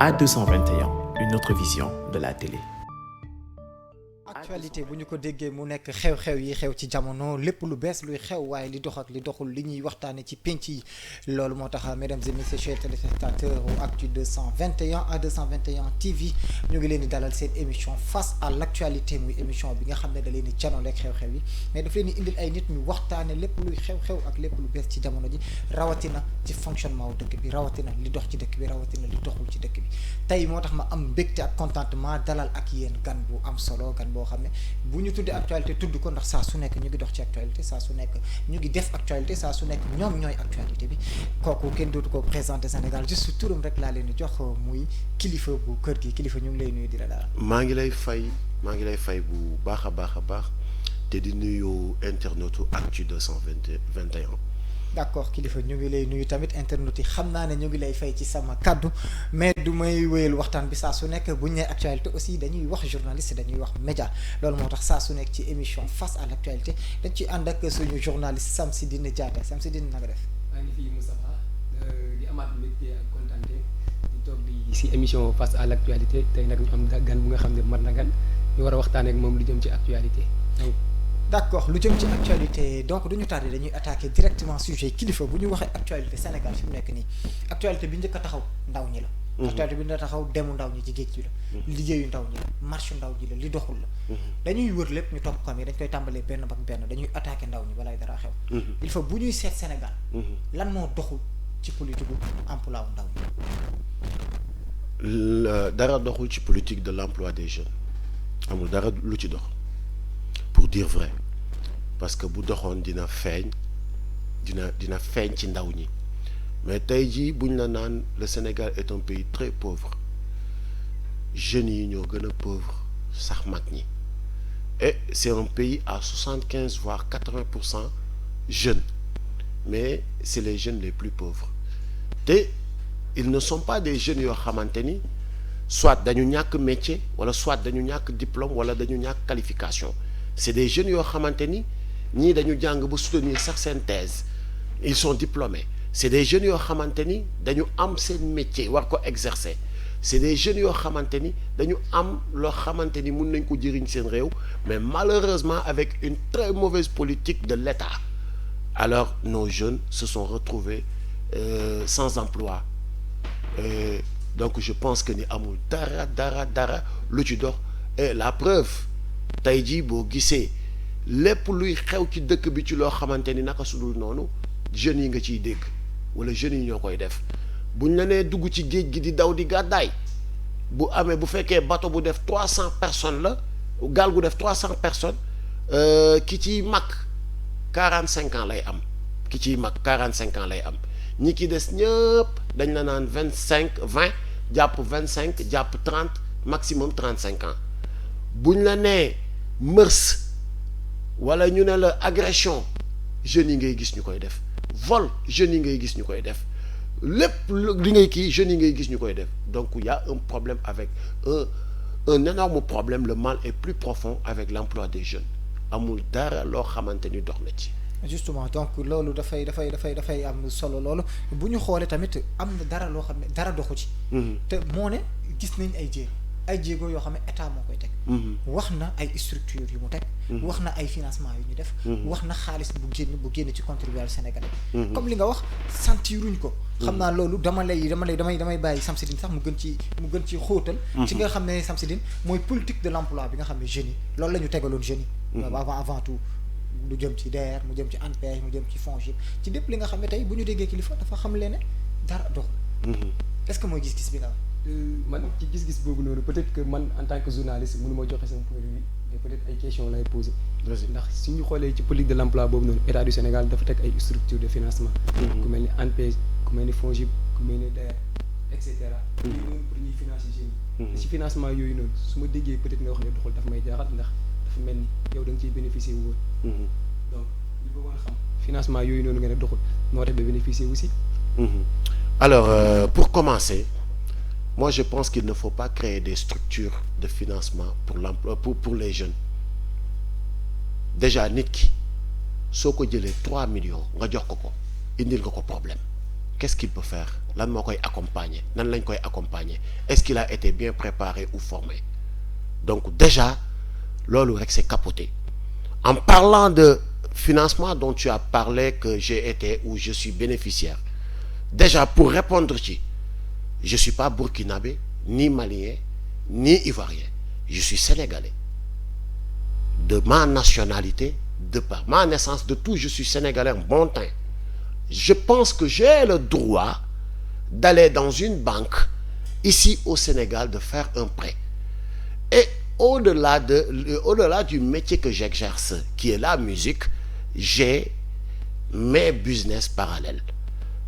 A221, une autre vision de la télé. Actualité bu ñu ko déggee mu nekk xew-xew yi xew ci jamono lépp lu bees luy xew waaye li dox ak li doxul li ñuy waxtaane ci penc yi loolu moo tax mesdames et messieurs chers téléspectateurs u Actu 221 A221 TV ñu ngi leen di dalal seen émission face à l'actualité muy émission bi nga xam ne da leen di janoleeg xew-xew yi mais daf leen di indil ay nit ñu waxtaane lépp luy xew-xew ak lépp lu bees ci jamono ji rawatina ci fonctionnement wu dëkk bi rawatina li dox ci dëkk bi rawatina li doxul ci dëkk bi tey moo tax ma am mbégte ak contentement dalal ak yéen gan bu am solo gan boo xam ne bu ñu tuddee actualité tudd ko ndax saa su nekk ñu ngi dox ci actualité saa su nekk ñu ngi def actualité saa su nekk ñoom ñooy actualité bi kooku kenn dootu ko présenté Sénégal juste turam rek laa leen di jox muy kilifa bu kër gi kilifa ñu ngi lay nuyu di la daal. maa ngi lay fay bu baax a baax te di nuyu internetu Actu 221. d'accord kilifa ñu ngi lay nuyu tamit internet yi xam naa ne ñu ngi lay fay ci sama kaddu mais du may wéyal waxtaan bi saa su nekk bu ñu nee actualité aussi dañuy wax journaliste dañuy wax média loolu moo tax saa su nekk ci émission face à l'actualité dañ ciy ànd ak suñu journaliste Samsidine Diatta Samsidine na nga def. maa ngi fi Moustapha di amaat mbégte ak kontaante di toog di si émission face à l'actualité tey nag ñu am gan bu nga xam ne mat na gan ñu war a waxtaanee ak moom lu jëm ci actualité donc. d'accord lu jëm ci actualité donc duñu tardé dañuy attaquer directement sujet kilifa bu ñu waxee actualité Sénégal fi mu nekk nii actualité bi njëkk a taxaw ndaw ñi la. actualité bi njëkk a taxaw demu ndaw ñi ci géej gi la. liggéeyu ndaw ñi la marche ndaw ñi la li doxul la. dañuy wër lépp ñu topp ko dañ koy tàmbalee benn ak benn dañuy attaquer ndaw ñi balaay dara xew. il faut bu ñuy seet Sénégal. lan moo doxul ci politique gu emploi wu ndaw ñi. dara doxul ci politique de l'emploi des jeunes amul dara lu ci dox pour dire vrai. parce que bu doxoon dina feeñ ci ndaw ñi mais tey jii buñ la naan le Sénégal est un pays très pauvre jeunes yi ñoo gën a pauvre sax mag ñi et c'est un pays à 75 voire 80% jeunes mais c'est les jeunes les plus pauvres te ils ne sont pas des jeunes yoo xamante ni soit dañu ñàkk métier wala soit dañu ñàkk diplôme wala dañu ñàkk qualification c'est des jeunes yoo xamante ni ñii dañu jàng ba soutenir sax seen thèse ils sont diplômés c'est des jeunes yoo xamante ni dañu am seen métier war ko exercer c'est des jeunes yoo xamante ni dañu am loo xamante ni mun nañ ko jëriñ seen réew mais malheureusement avec une très mauvaise politique de l'État alors nos jeunes se sont retrouvés sans emploi donc je pense que ni amul dara lu ci dox et la preuve tey jii boo gisee lépp luy xew ci dëkk bi ci loo xamante ni naka sudul noonu jeunes yi nga ciy dégg wala jeunes yi ñoo koy def buñ la nee dugg ci géej gi di daw di gàddaay bu amee bu fekkee bateau bu def 300 personnes la gaal gu def 300 personnes ki ciy mag 45 ans lay am ki ciy mag 45 ans lay am ñi ki des ñëpp dañ la naan 20 jàpp 30 maximum 35 ans buñ la nee mërs wala ñu ne la agression jeunes yi ngay gis ñu koy def vol jeunes yi ngay gis ñu koy def lépp li ngay kii jeunes yi ngay gis ñu koy def donc il y a un problème avec un énorme problème le mal est plus profond avec l'emploi des jeunes amul dara loo xamante ni dox na ci. justement donc loolu dafay am solo loolu bu ñu xoolee tamit am na dara loo xam ne dara doxu ci. te moo ne gis nañ ay jéego yoo xam ne état moo koy teg. wax na ay structures yu mu teg. wax na ay financement yu ñu def. wax na xaalis bu génn ci contribuable sénégalais. comme li nga wax sentiruñ ko. xam naa loolu damay bàyyi Samsidine sax mu gën ci xóotal. ci nga xam ne Samsidine mooy politique de l'emploi bi nga xam ne jeunes yi loolu la ñu tegaloon jeunes yi. avant tout lu jëm ci DER mu jëm ci ANPEJ mu jëm ci FONGIP ci lépp li nga xam ne tey bu ñu déggee kilifa dafa xam leen ne dara doxul. est-ce que mooy gis-gis bi nga man ci gis-gis boobu noonu peut-être que man en tant que journaliste mënu ma joxe sama point de vue mais peut-être ay questions lay poser. ndax suñu xoolee ci politique de l'emploi boobu noonu état du Sénégal dafa teg ay structures de financement. ku mel ni ANPEJ ku mel ni FONGIP ku mel ni DER et cetera. yooyu noonu pour ñuy financer jeunes yi. ci financement yooyu noonu su ma déggee peut-être nga wax ne doxul dafa may jaaxal ndax dafa mel ni yow da nga ciy bénéficier wu woon. donc li bëggoon xam financement yooyu noonu nga ne doxul noo tax ba bénéficier aussi. alors pour commencer. Moi, je pense qu'il ne faut pas créer des structures de financement pour l'emploi pour les jeunes. Déjà nit ki soo ko jëlee 3 millions nga jox ko indil nga ko problème qu'est-ce qu'il peut faire lan moo koy accompagner nan lañ koy accompagner est-ce qu'il a été bien préparé ou formé donc déjà loolu rek c'est capoté. En parlant de financement dont tu as parlé que j'ai été ou je suis bénéficiaire, déjà pour répondre ci je suis pas burkinabé ni malien ni ivoirien, je suis sénégalais de ma nationalité, de par ma naissance, de tout, je suis sénégalais bon teint. Je pense que j'ai le droit d'aller dans une banque ici au Sénégal de faire un prêt. Et au-delà du métier que j'exerce, qui est la musique, j'ai mes business parallèles.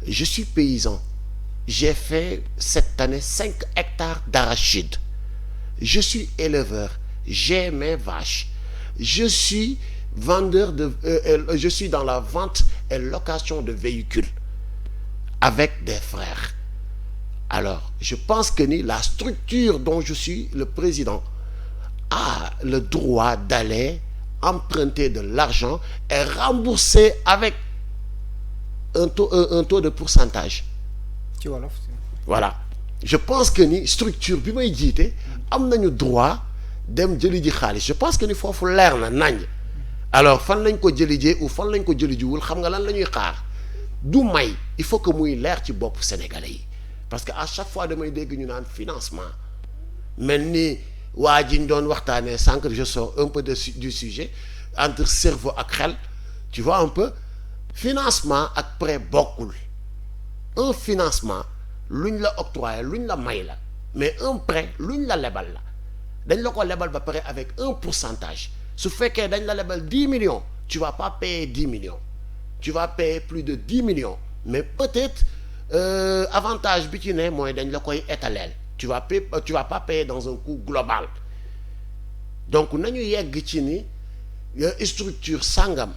Je suis paysan. J'ai fait cette année 5 hectares d'arachide. Je suis éleveur. J'ai mes vaches. Je suis je suis dans la vente et location de véhicules avec des frères. Alors, je pense que la structure dont je suis le président a le droit d'aller emprunter de l'argent et rembourser avec un taux de pourcentage. ci wolof. Voilà. Je pense que structure bi may jiite am nañu droit dem jëli ji xaalis je pense que foofu leer na nañ. Alors fan lañ ko jëli jee ou fan lañ ko jëli jiwul xam nga lan la ñuy xaar du may il faut que muy leer ci bopp sénégalais yi parce que à chaque fois damay dégg ñu naan financement mel ni waa ji ñu doon waxtaanee sànq je sors un peu du sujet entre cerveau ak xel tu vois un peu financement ak prêt bokkul un financement luñ la octroyé luñ la may la mais un prêt luñ la lebal la dañ la ko lebal ba pare avec un pourcentage su fekkee dañ la lebal 10 millions tu vas pas payer 10 millions tu vas payer plus de 10 millions mais peut-être avantage bi ci ne mooy dañ la koy étaler tu vas pas payer dans un coût global donc nañu yegg ci ni structure sangam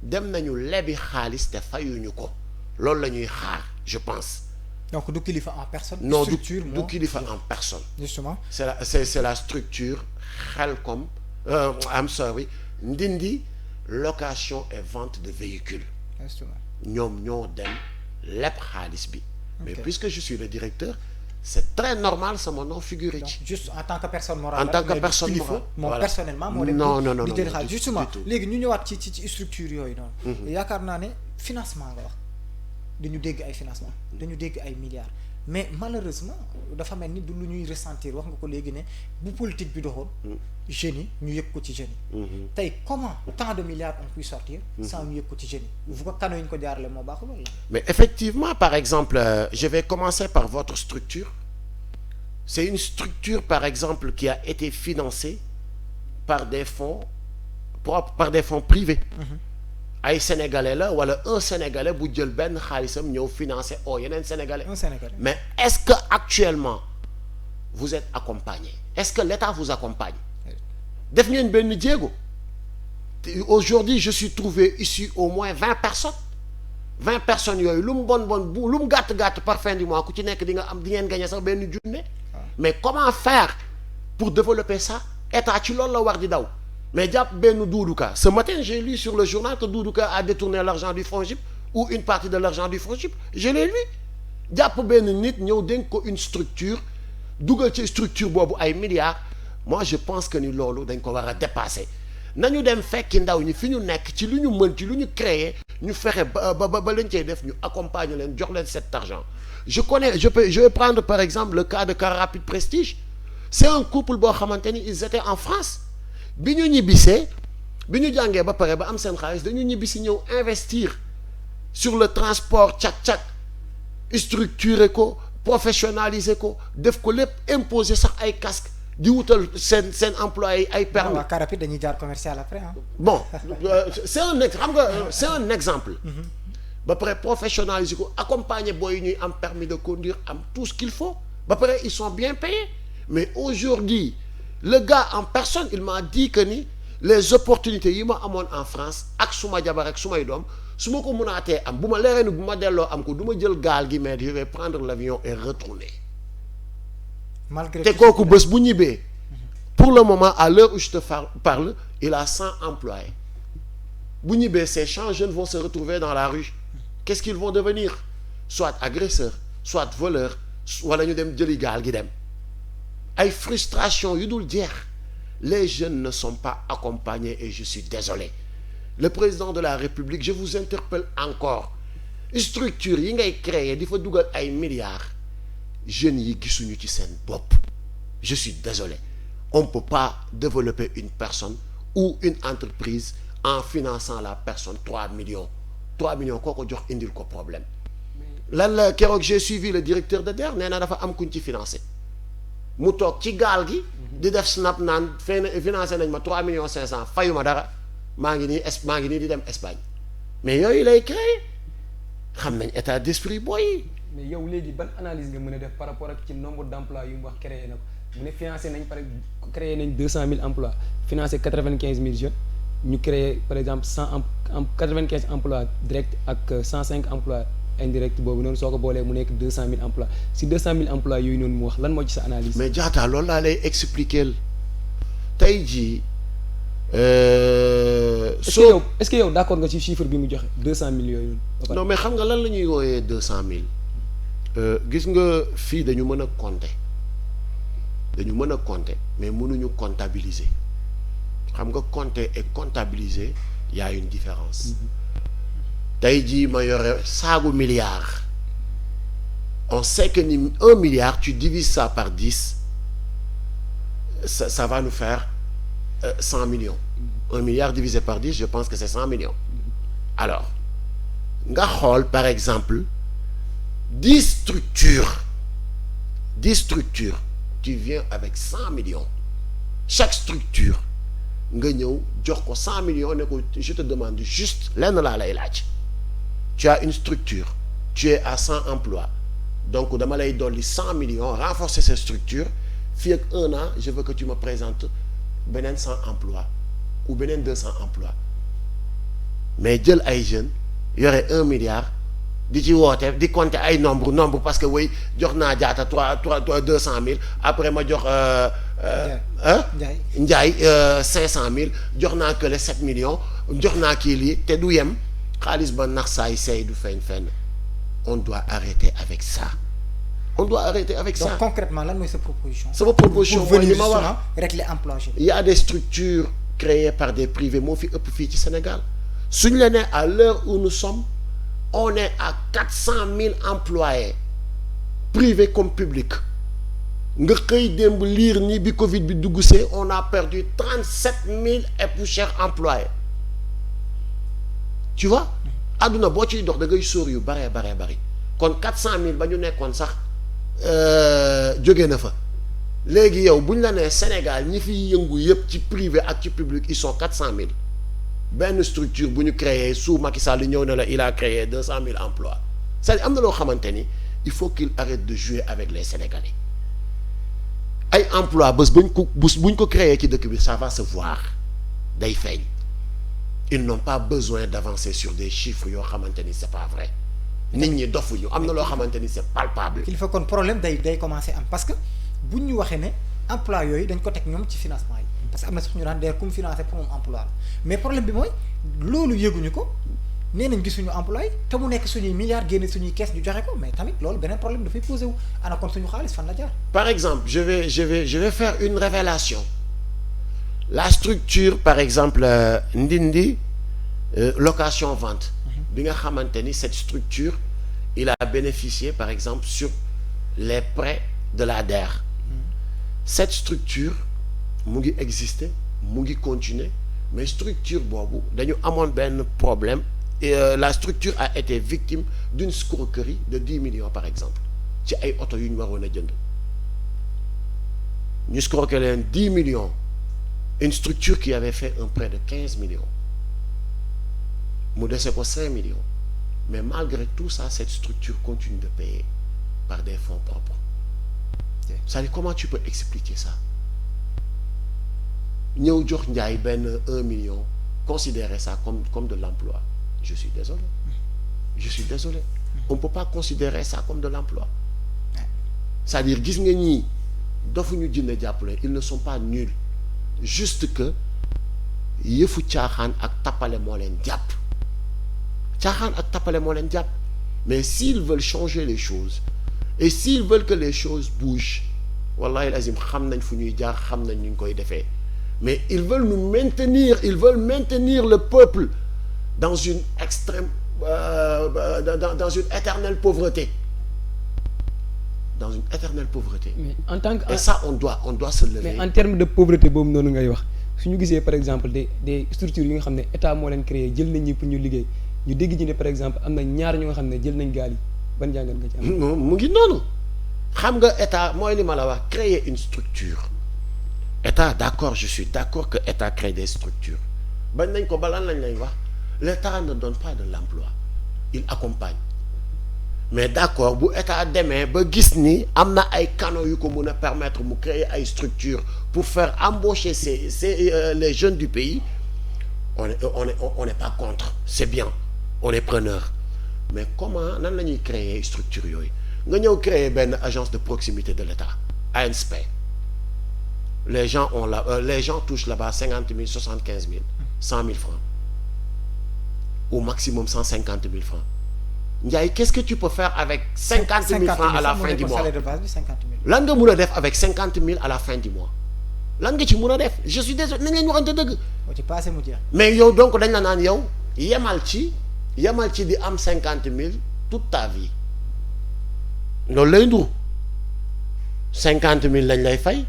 dem nañu lebi xaalis te fayuñu ko loolu la ñuy xaar je pense. donc du kilifa en personne. non structure du kilifa en personne. justement c'est la structure Khelcom I'm sorry Ndindi location et vente de véhicules. justement ñoom ñoo dem leb xaalis bi. mais puisque je suis le directeur. C'est très normal sama nom figuré ci. juste en tant que personne morale. en tant que personne morale moom personnellement moo dem. non di jël xaalis justement léegi ñu ñëwaat ci structure yooyu noonu. yaakaar naa ne financement nga wax dañu dégg ay financement dañu dégg ay milliards mais malheureusement dafa mel ni du lu ñuy ressentir wax nga ko léegi ne bu politique bi doxoon. jeunes yi ñu yëg ko ci jeunes yi. tey comment tant de milliards on peut sortir. sans ñu yëg ko ci jeunes yi bu ko kanoo ñu ko jaarale moo baaxul wala. mais effectivement par exemple je vais commencer par votre structure. C'est une structure par exemple qui a été financée par des fonds propres par des fonds privés. ay sénégalais la wala un sénégalais bu jël benn xaalisam ñëw financer yeneen sénégalais. un sénégalais mais est-ce que actuellement vous êtes accompagné est-ce que l'État vous accompagne. def ngeen benn jéego. aujourd'hui je suis trouvé ici au moins 20 personnes yooyu lu mu bon lu mu gàtt par fin du mois ku ci nekk di ngeen gagner sax benn junne. mais comment faire pour développer ça état ci loolu la war di daw mais jàpp benn Doudou Ka ce matin j'ai lu sur le journal que Doudou Ka a détourné l'argent du FONGIP ou une partie de l'argent du FONGIP je l'ai lu jàpp benn nit ñëw dénk ko une structure dugal ci structure boobu ay milliards moi je pense que ni loolu dañ ko war a dépasser nañu dem fekki ndaw ñi fi ñu nekk ci lu ñu mën ci lu ñu créer ñu fexe ba lañ cey def ñu accompagner leen jox leen cet argent je vais prendre par exemple le cas de Car Rapide Prestige c'est un couple boo xamante ni ils étaient en France bi ñu ñibbisee bi ñu jàngee ba pare ba am seen xaalis dañu ñibbisi ñëw investir sur le transport cak-cak structurer ko professionnaliser ko def ko lépp imposer sax ay casque di wutal seen employé ay permis. waaw Car Rapide dañuy jaar commercial après bon c'est un exemple. ba pare professionnaliser ko accompagner booy ñuy am permis de conduire am tout ce qu'il faut ba pare ils sont bien payés mais aujourd'hui le gars en personne il m'a dit que ni les opportunités yi ma amoon en France ak suma jabar ak sumay doom su ma ko mënaatee am bu ma leeree ni bu ma delloo am ko du ma jël gaal gi mais je vais prendre l'avion et retourner. malgré te kooku bés bu ñibbee pour le moment à l'heure où je te parle il a 100 employés bu ñibbee ces 100 jeunes vont se retrouver dans la rue. Qu'est-ce qu'ils vont devenir? soit agresseur soit voleur wala ñu dem jëli gaal gi dem ay frustration yu dul jeex. Les jeunes ne sont pas accompagnés et je suis désolé le président de la République je vous interpelle encore structure yi ngay créer di fa dugal ay milliards jeunes yi gisuñu ci seen bopp je suis désolé on ne peut pas développer une personne ou une entreprise en finançant la personne 3 millions koo ko jox indil ko problème lan la keroog j'ai suivi le directeur de DER nee na dafa am kuñ ci financé mu toog ci gaal gi di def snap naan financé nañ ma 3 millions 500 fayuma dara maa ngi nii di dem Espagne mais yooyu lay créé xam nañ état d'esprit booy. mais yow léegi ban analyse nga mën a def par rapport ak ci nombre d'emplois yu mu wax créé na ko mu ne financé nañ créé nañ 200 000 emplois financé 95 000 jeunes ñu créé par exemple 95 emplois directs ak 105 emplois indirect boobu noonu soo ko boolee mu nekk 200 000 emplois si 200 000 emplois yooyu noonu mu wax lan moo ci sa analyse. mais Diatta loolu laa lay expliquer tey jii. est-ce que yow d'accord nga ci chiffre bi mu joxe 200 000 yooyu noonu. non mais xam nga lan la ñuy wooyee 200 000 gis nga fii dañu mën a compter mais mënuñu comptabiliser xam nga compter et comptabiliser y a une différence. tey jii ma yore saagu milliard on sait que ni 1 milliard tu divises ça par 10 ça va nous faire 100 millions 1 milliard divisé par 10 je pense que c'est 100 millions alors nga xool par exemple 10 structures tu viens avec 100 millions chaque structure nga ñëw jox ko 100 millions ne ko je te demande juste lenn laa lay laaj tu as une structure tu es à 100 emplois donc dama lay dolli 100 millions renforcer cette structure fii ak 1 an je veux que tu me présentes beneen 100 emplois ou beneen 200 emplois mais jël ay jeunes yore 1 milliard di ci woote di compter ay nombre parce que way jox naa Diatta 200 000 après ma jox Ndiaye 500 000 jox naa kële 7 millions jox naa kii lii te du yem xaalis ba nax saay say du feeñ fenn on doit arrêter avec ça donc concrètement lan mooy sa proposition. sama proposition mooy li ma wax régler emploi. il y a des structures créées par des privés moo fi ëpp fii ci Sénégal suñ la ne à l'heure où nous sommes on est à 400 000 employés privés comme publics nga xëy démb liir ni bi Covid bi dugg see on a perdu 37 000 et poussières employés tu vois àdduna boo ciy dox da ngay sóor yu baree bari kon 400 000 ba ñu nekkoon sax jóge na fa léegi yow bu ñu la nee Sénégal ñi fi yëngu yëpp ci privé ak ci public ils sont 400 000 benn structure bu ñu créé sous Macky Sall ñëw na la il a créé 200 000 emplois c'est-à-dire am na loo xamante ni il faut qu'il arrête de jouer avec les Sénégalais ay emploi bés buñ ko créé ci dëkk bi ça va se voir day feeñ ils n'ont pas besoin d'avancer sur des chiffres yoo xamante ni c'est pas vrai nit ñi dofuñu am na loo xamante ni c'est palpable. il faut kon problème day commencer am parce que buñ ñu waxee ne emploi yooyu dañ ko teg ñoom ci financement yi parce que am na sax ñu daan DER ku mu financé pour moom emploi la mais problème bi mooy loolu yëguñu ko nee nañ gisuñu emploi te mu nekk suñuy milliards génne suñuy kees ñu joxe ko mais tamit loolu beneen problème dafay posé wu ana kon suñu xaalis fan la jaar. par exemple je vais faire une révélation la structure par exemple Ndindi location vente bi nga xamante ni cette structure il a bénéficié par exemple sur les prêts de la DER cette structure mu ngi exister mu ngi continuer mais structure boobu dañu amoon benn problème et la structure a été victime d'une escroquerie de 10 millions par exemple ci ay oto yu ñu waroon a jënd ñu escroquer leen 10 millions une structure qui avait fait un prêt de 15 millions mu dese ko 5 millions mais malgré tout ça cette structure continue de payer par des fonds propres c'est-à-dire comment tu peux expliquer ça ñëw jox Ndiaye benn 1 million considérer ça comme de l'emploi je suis désolé on peut pas considérer ça comme de l'emploi c'est-à-dire gis nga ñii dofuñu jinne jàppale ils ne sont pas nuls juste que yëfu caaxaan ak tappale moo leen jàpp mais s'ils veulent changer les choses et s'ils veulent que les choses bougent wallahi lazim xam nañ fu ñuy jaar xam nañ ñu ngi koy defee mais ils veulent maintenir le peuple dans une extrême dans une éternelle pauvreté mais en tant que et ça on doit se lever. mais en termes de pauvreté boobu noonu ngay wax su ñu gisee par exemple des structures yi nga xam ne état moo leen créé jël nañ ñi pour ñu liggéey ñu dégg ci ne par exemple am na ñaar ñu nga xam ne jël nañ gaal yi ban jàngat nga ci am. mu ngi noonu xam nga état mooy li ma la wax créer une structure état d'accord je suis d'accord que état crée des structures bañ nañ ko ba lan lañ lay wax l'état ne donne pas de l'emploi il accompagne mais d'accord bu état demee ba gis ni am na ay canaux yu ko mën a permettre mu créer ay structures pour faire embaucher les jeunes du pays on n'est pas contre c'est bien on est preneur mais comment nan la ñuy créer structure yooyu nga ñëw créer benn agence de proximité de l'État ANSP les gens touchent là-bas 50 000 75 000 100 000 francs au maximum 150 000 francs Ndiaye qu'est-ce que tu peux faire avec 50 000 francs à la fin du mois lan nga mën a def avec 50 000 à la fin du mois lan nga ci mën a def je suis désolé nañ leen waxante dëgg mais yow donc dañ la naan yow yemal ci di am 50 000 toute ta vie loolu lay ndur 50 000 lañ lay fay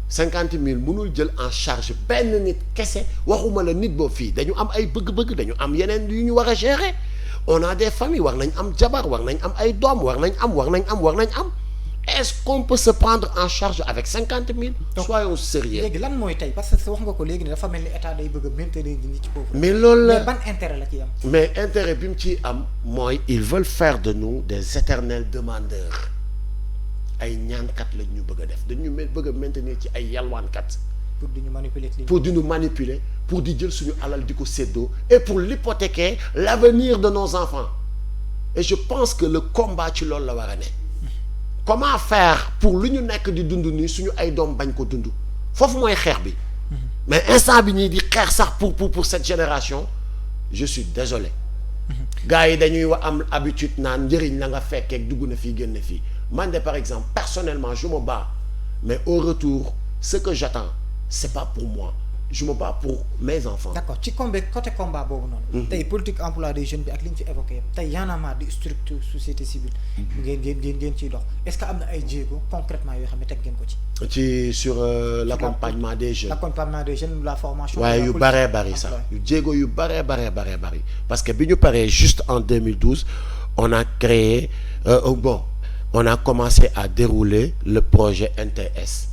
50 000 mënul jël en charge benn nit kese waxuma la nit boobu fii dañu am ay bëgg-bëgg dañu am yeneen yu ñu war a gérer on a des familles war nañ am jabar war nañ am ay doom war nañ am est-ce qu'on peut se prendre en charge avec 50 000 soyons sérieux léegi lan mooy tey parce que wax nga ko léegi ne dafa mel ni état day bëgg a maintenir nit ci pauvreté mais loolu la mais ban intérêt la ciy am mais intérêt bi mu ciy am mooy ils veulent faire de nous des éternels demandeurs ay ñaankat lañ ñu bëgg a def dañu bëgg a maintenir ci ay yalwaankat pour di ñu manipuler pour di jël suñu alal di ko séddoo et pour l'hypothéquer l'avenir de nos enfants et je pense que le combat ci loolu la war a ne comment faire pour lu ñu nekk di dund nii suñu ay doom bañ ko dund foofu mooy xeex bi mais instant bi ñii di xeex sax pour cette génération je suis désolé gars yi dañuy am habitude naan njëriñ la nga fekkee dugg na fii génn fii man de par exemple personnellement je me bats mais au retour ce que j'attends c'est pas pour moi je me bats pour mes enfants. D'accord ci côté combat boobu noonu. tey politique emploi des jeunes bi ak li ñu fi évoqué tey Y'en a marre di structure société civile. ngeen ciy dox est-ce que am na ay jéego concrètement yoo xam ne teg ngeen ko ci. sur l'accompagnement des jeunes. l'accompagnement des jeunes la formation. waaye yu baree bari sax yu jéego yu baree bari parce que bi ñu paree juste en 2012 on a créé on a commencé à dérouler le projet NTS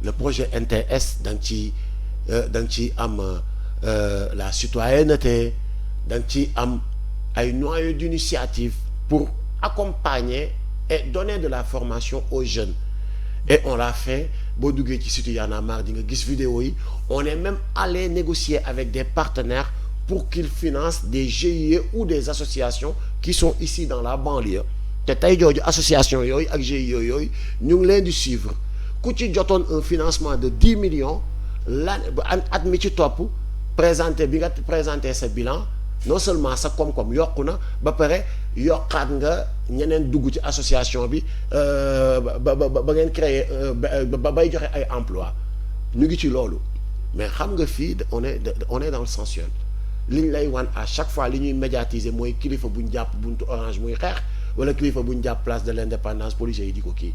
le projet NTS da nga ci am la citoyenneté da nga ci am ay noyaux d'initiative pour accompagner et donner de la formation aux jeunes et on l'a fait boo duggee ci site Y'en a marre di nga gis vidéo yi on est même allé négocier avec des partenaires pour qu'ils financent des GIE ou des associations qui sont ici dans la banlieue te tey jooju association yooyu ak GIE yooyu ñu ngi leen di suivre ku ci jotoon un financement de 10 millions at mi ci topp bi nga présenté sa bilan non seulement sa koom-koom yokku na ba pare yokkaat nga ñeneen dugg ci association bi ba ngeen créer ba bay joxe ay emploi ñu ngi ci loolu mais xam nga fii on est dans le sensuel li ñu lay wan à chaque fois li ñuy médiatiser mooy kilifa bu ñu jàpp buntu orange muy xeex wala kilifa bu ñu jàpp place de l'indépendance policiers yi di ko kii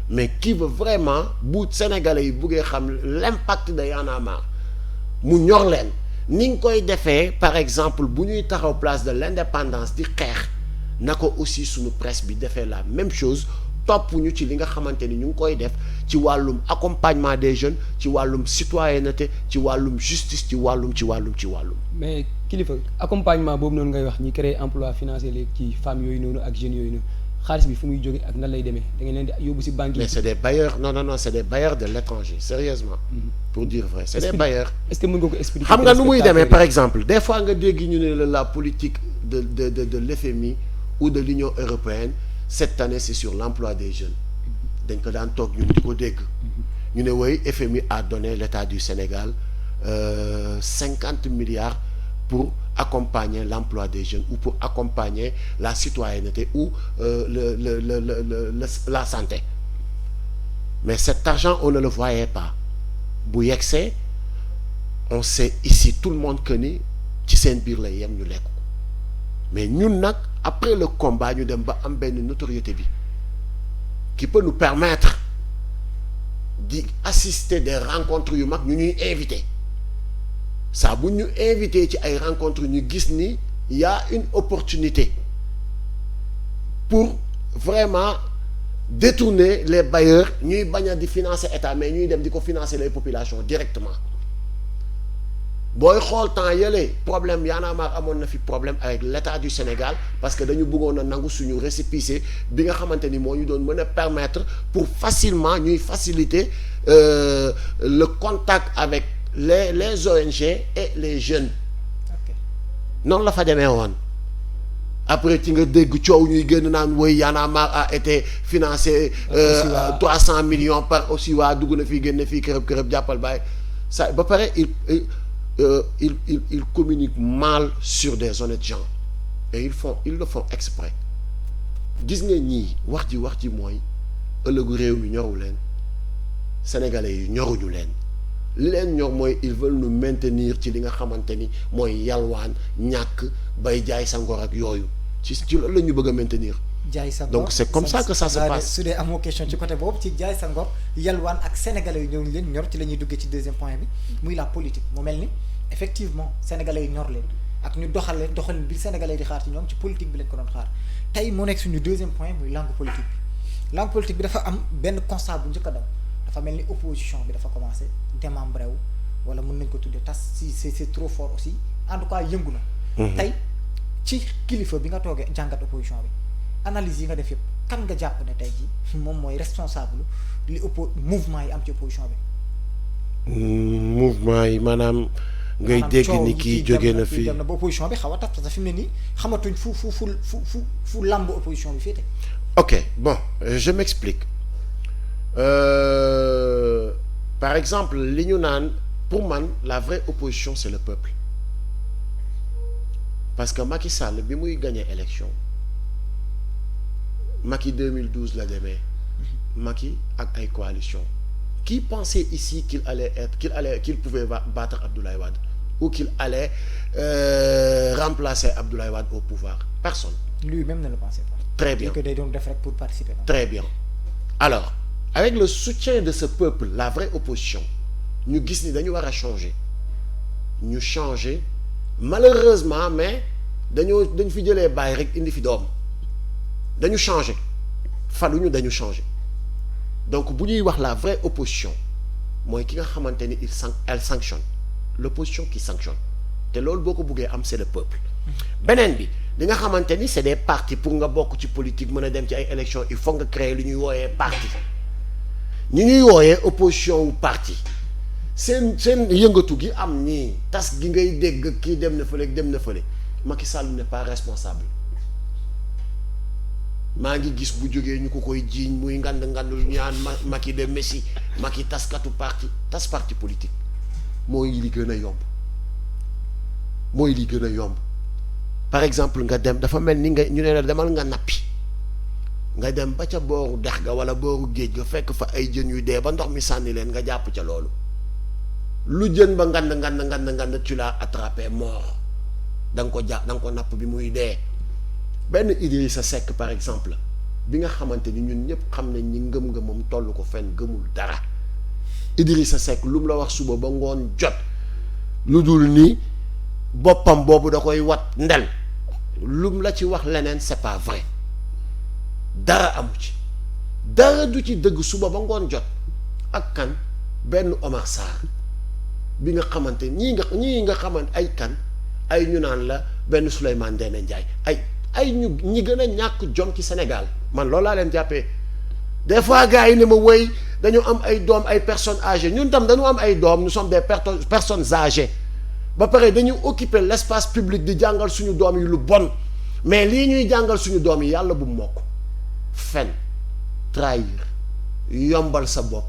mais qui veut vraiment bu sénégalais yi buggee xam l'impact de Y'en a marre mu ñor leen ni nga koy defee par exemple bu ñuy taxaw place de l'indépendance di xeex na ko aussi suñu presse bi defee la même chose topp ñu ci li nga xamante ni ñu ngi koy def ci wàllum accompagnement des jeunes ci wàllum citoyenneté ci wàllum justice ci wàllum mais kilifa accompagnement boobu noonu ngay wax ñi créer emploi financier léegi ci femmes yooyu noonu ak jeunes yooyu noonu xaalis bi fu muy jóge ak nan lay demee da ngeen leen di yóbbu ci banque yi. mais c'est des bailleurs non c'est des bailleurs de l'étranger sérieusement pour dire vrai c'est des bailleurs. est-ce que mën nga ko expliquer. xam nga nu muy demee par exemple des fois nga dégg ñu ne la politique de l'FMI ou de l'Union européenne cette année c'est sur l'emploi des jeunes dañ ko daan toog ñun di ko dégg ñu ne woy FMI a donné l'État du Sénégal 50 milliards pour accompagner l'emploi des jeunes ou pour accompagner la citoyenneté ou la santé. Mais cet argent, on ne le voyait pas. bu yegsee on sait ici tout le monde que ni ci seen biir la yem ñu lekk ko mais ñun nag après le combat ñu dem ba am benn notoriété bi qui peut nous permettre di assister des rencontres yu mag ñu ñuy invité saa bu ñu invité ci ay rencontres ñu gis ni y a une opportunité pour vraiment détourner les bailleurs ñuy bañ a di financer état mais ñuy dem di ko financer les populations directement booy xool temps yële problème Y'en a marre amoon na fi problème avec l'état du Sénégal parce que dañu bëggoon a nangu suñu récépissé bi nga xamante ni moo ñu doon mën a permettre pour facilement ñuy faciliter le contact avec les ONG et les jeunes. ok noonu la fa demee woon. Après ci nga dégg coow ñuy gën naan woy Y'en a marre a été financé 300 millions par aussi waa dugg na fii génn fii kërëb jàppal baay ça ba pare il communique mal sur des honnêtes gens et ils le font exprès gis nga ñii wax ji mooy ëllëgu réew mi ñoru leen sénégalais yi ñoruñu leen li leen ñor mooy ils veulent nous maintenir ci li nga xamante ni mooy yalwaan ñàkk bay jaay sa ngor ak yooyu ci loolu la ñu bëgg a maintenir. jaay sa ngor donc c'est comme ça que ça se passe. su dee amoo question ci côté boobu ci jaay sa ngor yalwaan ak sénégalais yi ñëw leen ñor ci la ñuy duggee ci deuxième point bi muy la politique mu mel ni effectivement sénégalais yi ñor leen ak ñu doxalin bi sénégalais di xaar ci ñoom ci politique bi lañ ko doon xaar tey moo nekk suñu deuxième point muy langue politique bi langue politique bi dafa am benn constat bu njëkk a daw dafa mel ni opposition bi dafa commencé démembré wu wala mën nañ ko tuddee tas si c'est trop fort aussi en tout cas yëngu na. tey ci kilifa bi nga toogee jàngat opposition bi analyse yi nga def yëpp kan nga jàpp ne tey jii moom mooy responsable li mouvement yi am ci opposition bi. mouvement yi maanaam. ngay dégg ni kii jóge na fii dem na ba opposition bi xaw a tas parce que fi mu ne nii xamatuñ fu làmb opposition bi féete. ok bon je m'explique par exemple li ñu naan pour man la vraie opposition c'est le peuple parce que Macky Sall bi muy gagné élection Macky 2012 la demee Macky ak ay coalition qui pensait ici qu'il pouvait battre Abdoulaye Wade ou qu'il allait remplacer Abdoulaye Wade au pouvoir? Personne. Lui-même ne le pensait pas. Très bien. Que des dons de frais pour participer. Très bien. Alors, avec le soutien de ce peuple, la vraie opposition, ñu gis ni dañu war a changer. ñu changer malheureusement mais dañu fi jëlee bàyyi rek indi fi doom dañu changer faluñu dañu changer. Donc bu ñuy wax la vraie opposition mooy ki nga xamante ni elle sanctionne l'opposition qui sanctionne te loolu boo ko buggee am c'est le peuple. beneen bi li nga xamante ni c'est des partis pour nga bokk ci politique mën a dem ci ay élections il faut nga créer lu ñuy wooyee parti ñu ñuy wooyee opposition wu parti seen yëngatu gi am nii tas gi ngay dégg kii dem na fële Macky Sall n'est pas responsable. maa ngi gis bu jógee ñu ko koy jiiñ muy ngand ñaan Macky de Messi Macky taskatu tas parti politique mooy li gën a yomb par exemple nga dem dafa mel ni ñu ne la demal nga nappi nga dem ba ca booru dex ga wala booru géej ga fekk fa ay jën yu dee ba ndox mi sànni leen nga jàpp ca loolu lu jën ba ngand tu l'as attrapé mort da nga ko napp bi muy dee. benn Idrissa Seck par exemple bi nga xamante ni ñun ñëpp xam nañ ni ngëm-ngëmam toll ko fenn gëmul dara Idrissa Seck lu mu la wax suba ba ngoon jot lu dul ni boppam boobu da koy wat ndel lu mu la ci wax leneen c'est pas vrai dara amu ci dara du ci dëgg suba ba ngoon jot ak kan benn Omar Sarr bi nga xamante ñii nga xamante ay kan ay ñu naan la benn Souleymane Ndéné Ndiaye ay ñi gën a ñàkk jom ci Sénégal man loolu laa leen jàppee des fois gars yi ne ma wéy dañu am ay doom ay personnes âgées ñun tam dañu am ay doom nous sommes des personnes âgées ba pare dañu occuper l'espace public di jàngal suñu doom yi lu bon mais lii ñuy jàngal suñu doom yi yàlla bu mokk fen trahir yombal sa bopp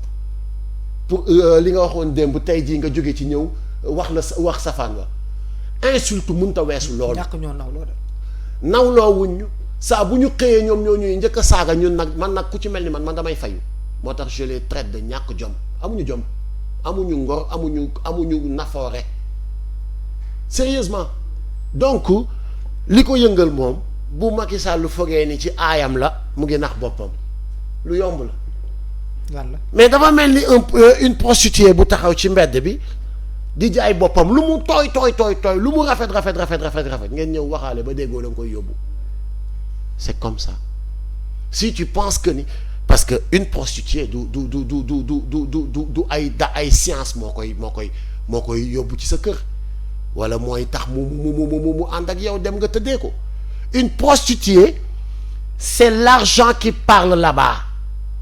pour li nga waxoon démb tey jii nga jóge ci ñëw wax safaan wa insulte mënta weesu loolu. ñàkk ñoo nawloo de. nawloo wuñ ñu saa bu ñu xëyee ñoom ñoo ñuy njëkk a saaga ñun nag man nag ku ci mel ni man damay fayu moo tax je les traite de ñàkk jom amuñu ngor amuñu nafoore sérieusement donc li ko yëngal moom bu Macky Sall lu fogee ni ci aayam la mu ngi nax boppam lu yomb la. mais dafa mel ni une prostituée bu taxaw ci mbedd bi di jaay boppam lu mu tooy lu mu rafet ngeen ñëw waxaale ba déggoo la nga koy yóbbu c'est comme ça si tu penses que ni parce que une prostituée du ay science moo koy yóbbu ci sa kër wala mooy tax mu ànd ak yow dem nga tëddee ko une prostituée c'est l'argent qui parle là-bas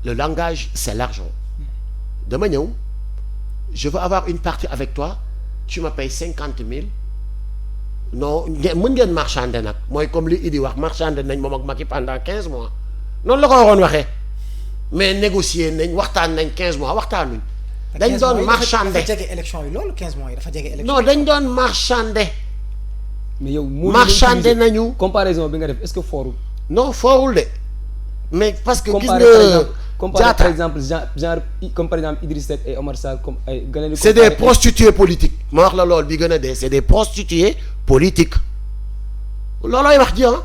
le langage c'est l'argent dama ñëw je veux avoir une partie avec toi tu me payes 50 000 non mën ngeen marchander nag mooy comme li Idi wax marchander nañ moom ak Macky pendant 15 mois noonu la ko waroon waxee mais négocier nañ waxtaan nañ 15 mois waxtaanuñ. dañ doon marchander dafa jege élection yi loolu 15 mois yi dafa jege élection. non dañ doon marchander. mais yow marchander nañu. comparaison bi nga def est-ce que foorul. non foorul de mais parce que. gis nga par exemple genre comme par exemple Idriss Seck et Omar Sarr comme ay. c'est des prostituées politiques ma wax la lool bi gën a dee c'est des prostituées politiques loolooy wax ji ah.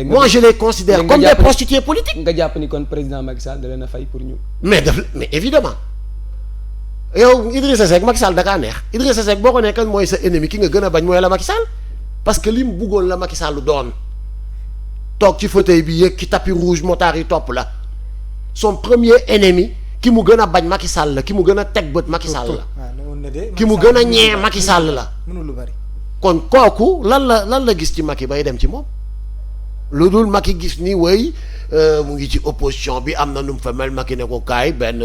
moi je les considère comme des prostituées politiques. nga jàpp ni kon président Macky Sall da leen a fay pour ñu. mais évidemment yow Idrissa Seck Macky Sall da kaa neex Idrissa Seck boo ko nee kan mooy sa ennemi ki nga gën a bañ mooy la Macky Sall parce que li mu bëggoon la Macky Sall doon toog ci fauteuil bi yëg ci tapis rouge motard yi topp la son premier ennemi ki mu gën a bañ Macky Sall la ki mu gën a teg bët Macky Sall la ki mu gën a ñee Macky Sall la kon kooku lan la gis ci Macky bay dem ci moom lu dul Macky gis ni way mu ngi ci opposition bi am na nu mu fa mel Macky ne ko kaay benn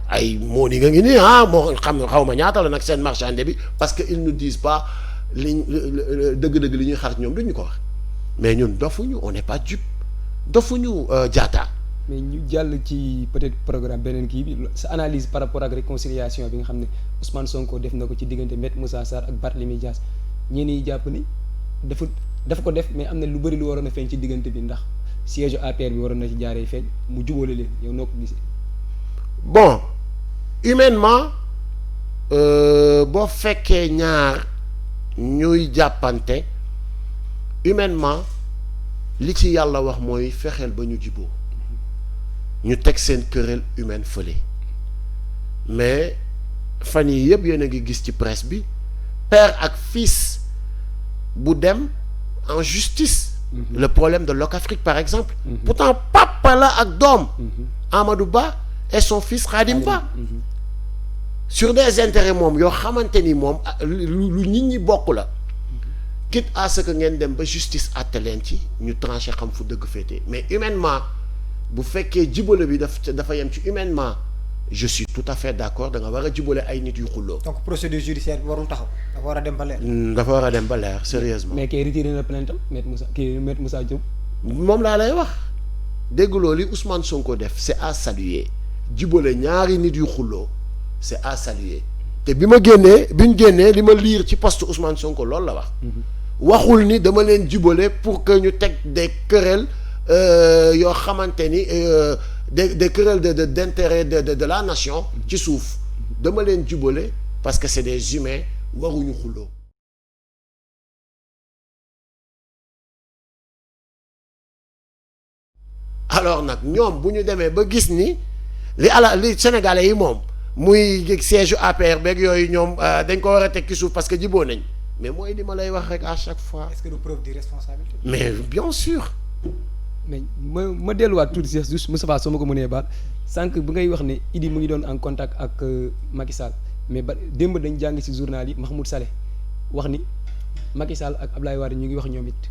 ay moo ni nga ngi nii moo xam xaw ma ñaata la nag seen marchandé bi parce que ils nous disent pas liñ dëgg-dëgg li ñuy xaar ñoom duñ ñu ko wax mais ñun dofuñu on n'est pas dupe dofuñu Diatta. mais ñu jàll ci peut-être programme beneen kii bi sa analyse par rapport ak réconciliation bi nga xam ne Ousmane Sonko def na ko ci diggante Maître Moussa Sarr ak Barthélémy Dias ñenn ñi jàpp ni dafa ko def mais am na lu bëri lu waroon a feeñ ci diggante bi ndax siège APR bi waroon na ci jaaree feeñ mu jubóole leen yow noo ko gisee. bon humainement boo fekkee ñaar ñuy jàppante humainement li ci yàlla wax mooy fexeel ba ñu jiboo ñu teg seen querelle humaine fële mais fan yii yëpp yéen a ngi gis ci presse bi père ak fils bu dem en justice. Le problème de Locafrique par exemple. Pourtant papa la ak doom. Amadou Ba et son fils Khadim Ba. Sur des intérêts moom yoo xamante ni moom lu nit ñi bokk la. Quitte à ce que ngeen dem ba justice àtte leen ci ñu tranché xam fu dëgg féete mais humainement bu fekkee jibale bi dafa yem ci humainement je suis tout à fait d'accord da nga war a jibale ay nit yu xulloo. donc procédure judiciaire bi warul taxaw dafa war a dem ba leer. dafa war a dem ba leer sérieusement. mais kay retiré na plainte am Maître Moussa Diop. moom laa lay wax dégguloo li Ousmane Sonko def c'est à saluer jibale ñaari nit yu xulloo c'est à saluer te bi ñu génnee li ma lire ci poste Ousmane Sonko loolu la wax. waxul ni dama leen jubale pour que ñu teg des querelles yoo xamante ni des querelles d'intérêt de la nation ci suuf dama leen jubale parce que c'est des humains waruñu xuloo alors nag ñoom bu ñu demee ba gis ni li sénégalais yi moom muy siège APR beeg yooyu ñoom dañ ko war a teg ci suuf parce que jiboo nañ mais mooy li ma lay wax rek à chaque fois. Est-ce que du preuve d'irresponsabilité. mais bien sûr. mais ma delluwaat tuuti si juste Moustapha soo ma ko mënee baal sànq bi ngay wax ne Idi mu ngi doon en contact ak Macky Sall mais ba démb dañ jàng si journal yi Mahmoud Saleh wax ni Macky Sall ak Ablaye Wade ñu ngi wax ñoom it.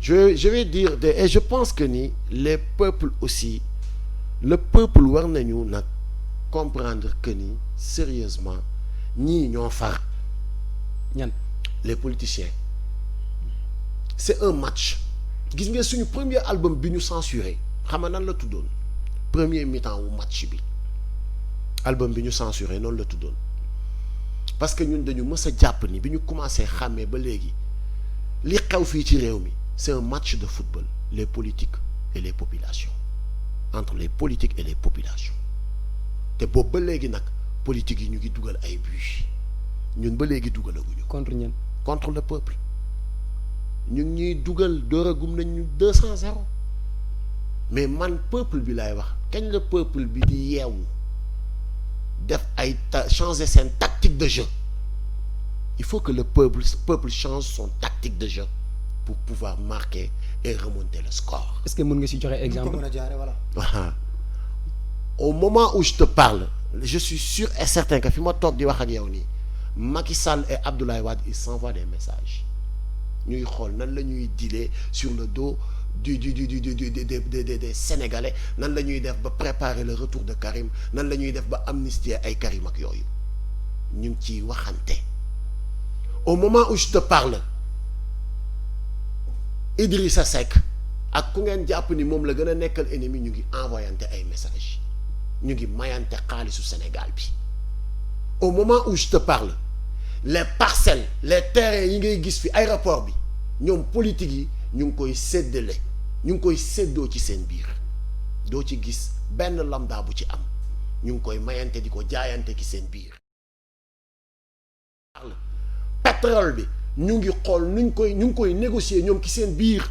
je vais dire et je pense que ni les peuples aussi le peuple war nañu nag comprendre que ni sérieusement ñii ñoo far. ñan. les politiciens c'est un match gis nga suñu premier album bi ñu censuré xam nga nan la tuddoon premier mi-temps wu match bi album bi ñu censuré noonu la tuddoon parce que ñun dañu mës a jàpp ni bi ñu commencé xàmmee ba léegi li xew fii ci réew mi c'est un match de football les politiques et les populations entre les politiques et les populations te boobu ba léegi nag politique yi ñu ngi dugal ay buts ñun ba léegi dugalaguñu contre ñan contre le peuple ñu ngi ñuy dugal dooragum nañ ñu 200-0 mais man peuple bi laay wax kañ la peuple bi di yeewu def ay changer seen tactique de jeu il faut que le peuple change son tactique de jeu pour pouvoir marquer et remonter le score. est-ce que mën nga ci joxe ko exemple mën a jaare voilà. Au moment où je te parle je suis sûr et certain que fi ma toog di wax ak yow nii Macky Sall et Abdoulaye Wade ils s'envoient des messages ñuy xool nan la ñuy dealer sur le dos des Sénégalais nan la ñuy def ba préparer le retour de Karim nan la ñuy def ba amnistier ay Karim ak yooyu ñu ngi ciy waxante. Au moment où je te parle Idrissa Seck ak ku ngeen jàpp ni moom la gën a nekkal ennemi ñu ngi envoyante ay messages ñu ngi mayante xaalisu Sénégal bi. Au moment où je te parle les parcelles les terrains yi ngay gis fi aéroport bi ñoom politique yi ñu ngi koy séddale ñu ngi koy séddoo ci seen biir doo ci gis benn lambda bu ci am ñu ngi koy mayante di ko jaayante ci seen biir. Pétrole bi ñu ngi xool ñu ngi koy négocier ñoom ci seen biir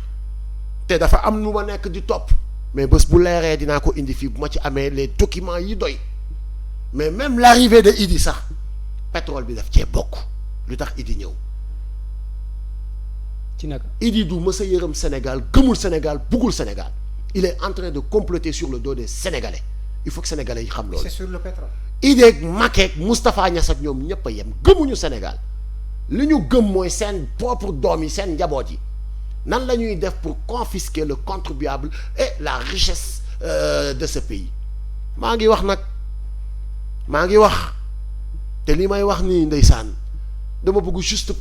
te dafa am nu ma nekk di topp mais bés bu leeree dinaa ko indi fii bu ma ci amee les documents yi doy mais même l'arrivée de Idi sax pétrole bi daf cee bokk lu tax Idi ñëw. ci naka Idi du mës a yërëm Sénégal gëmul Sénégal buggul Sénégal il est en train de comploter sur le dos des Sénégalais il faut que Sénégalais yi xam loolu. c'est sur le pétrole. Idi ak Macky ak Moustapha Niasse ak ñoom ñëpp a yem gëmuñu Sénégal li ñu gëm mooy seen propre doom yi seen njaboot yi nan la ñuy def pour confisquer le contribuable et la richesse de ce pays. maa ngi wax nag maa ngi wax te li may wax nii ndeysaan dama bëgg juste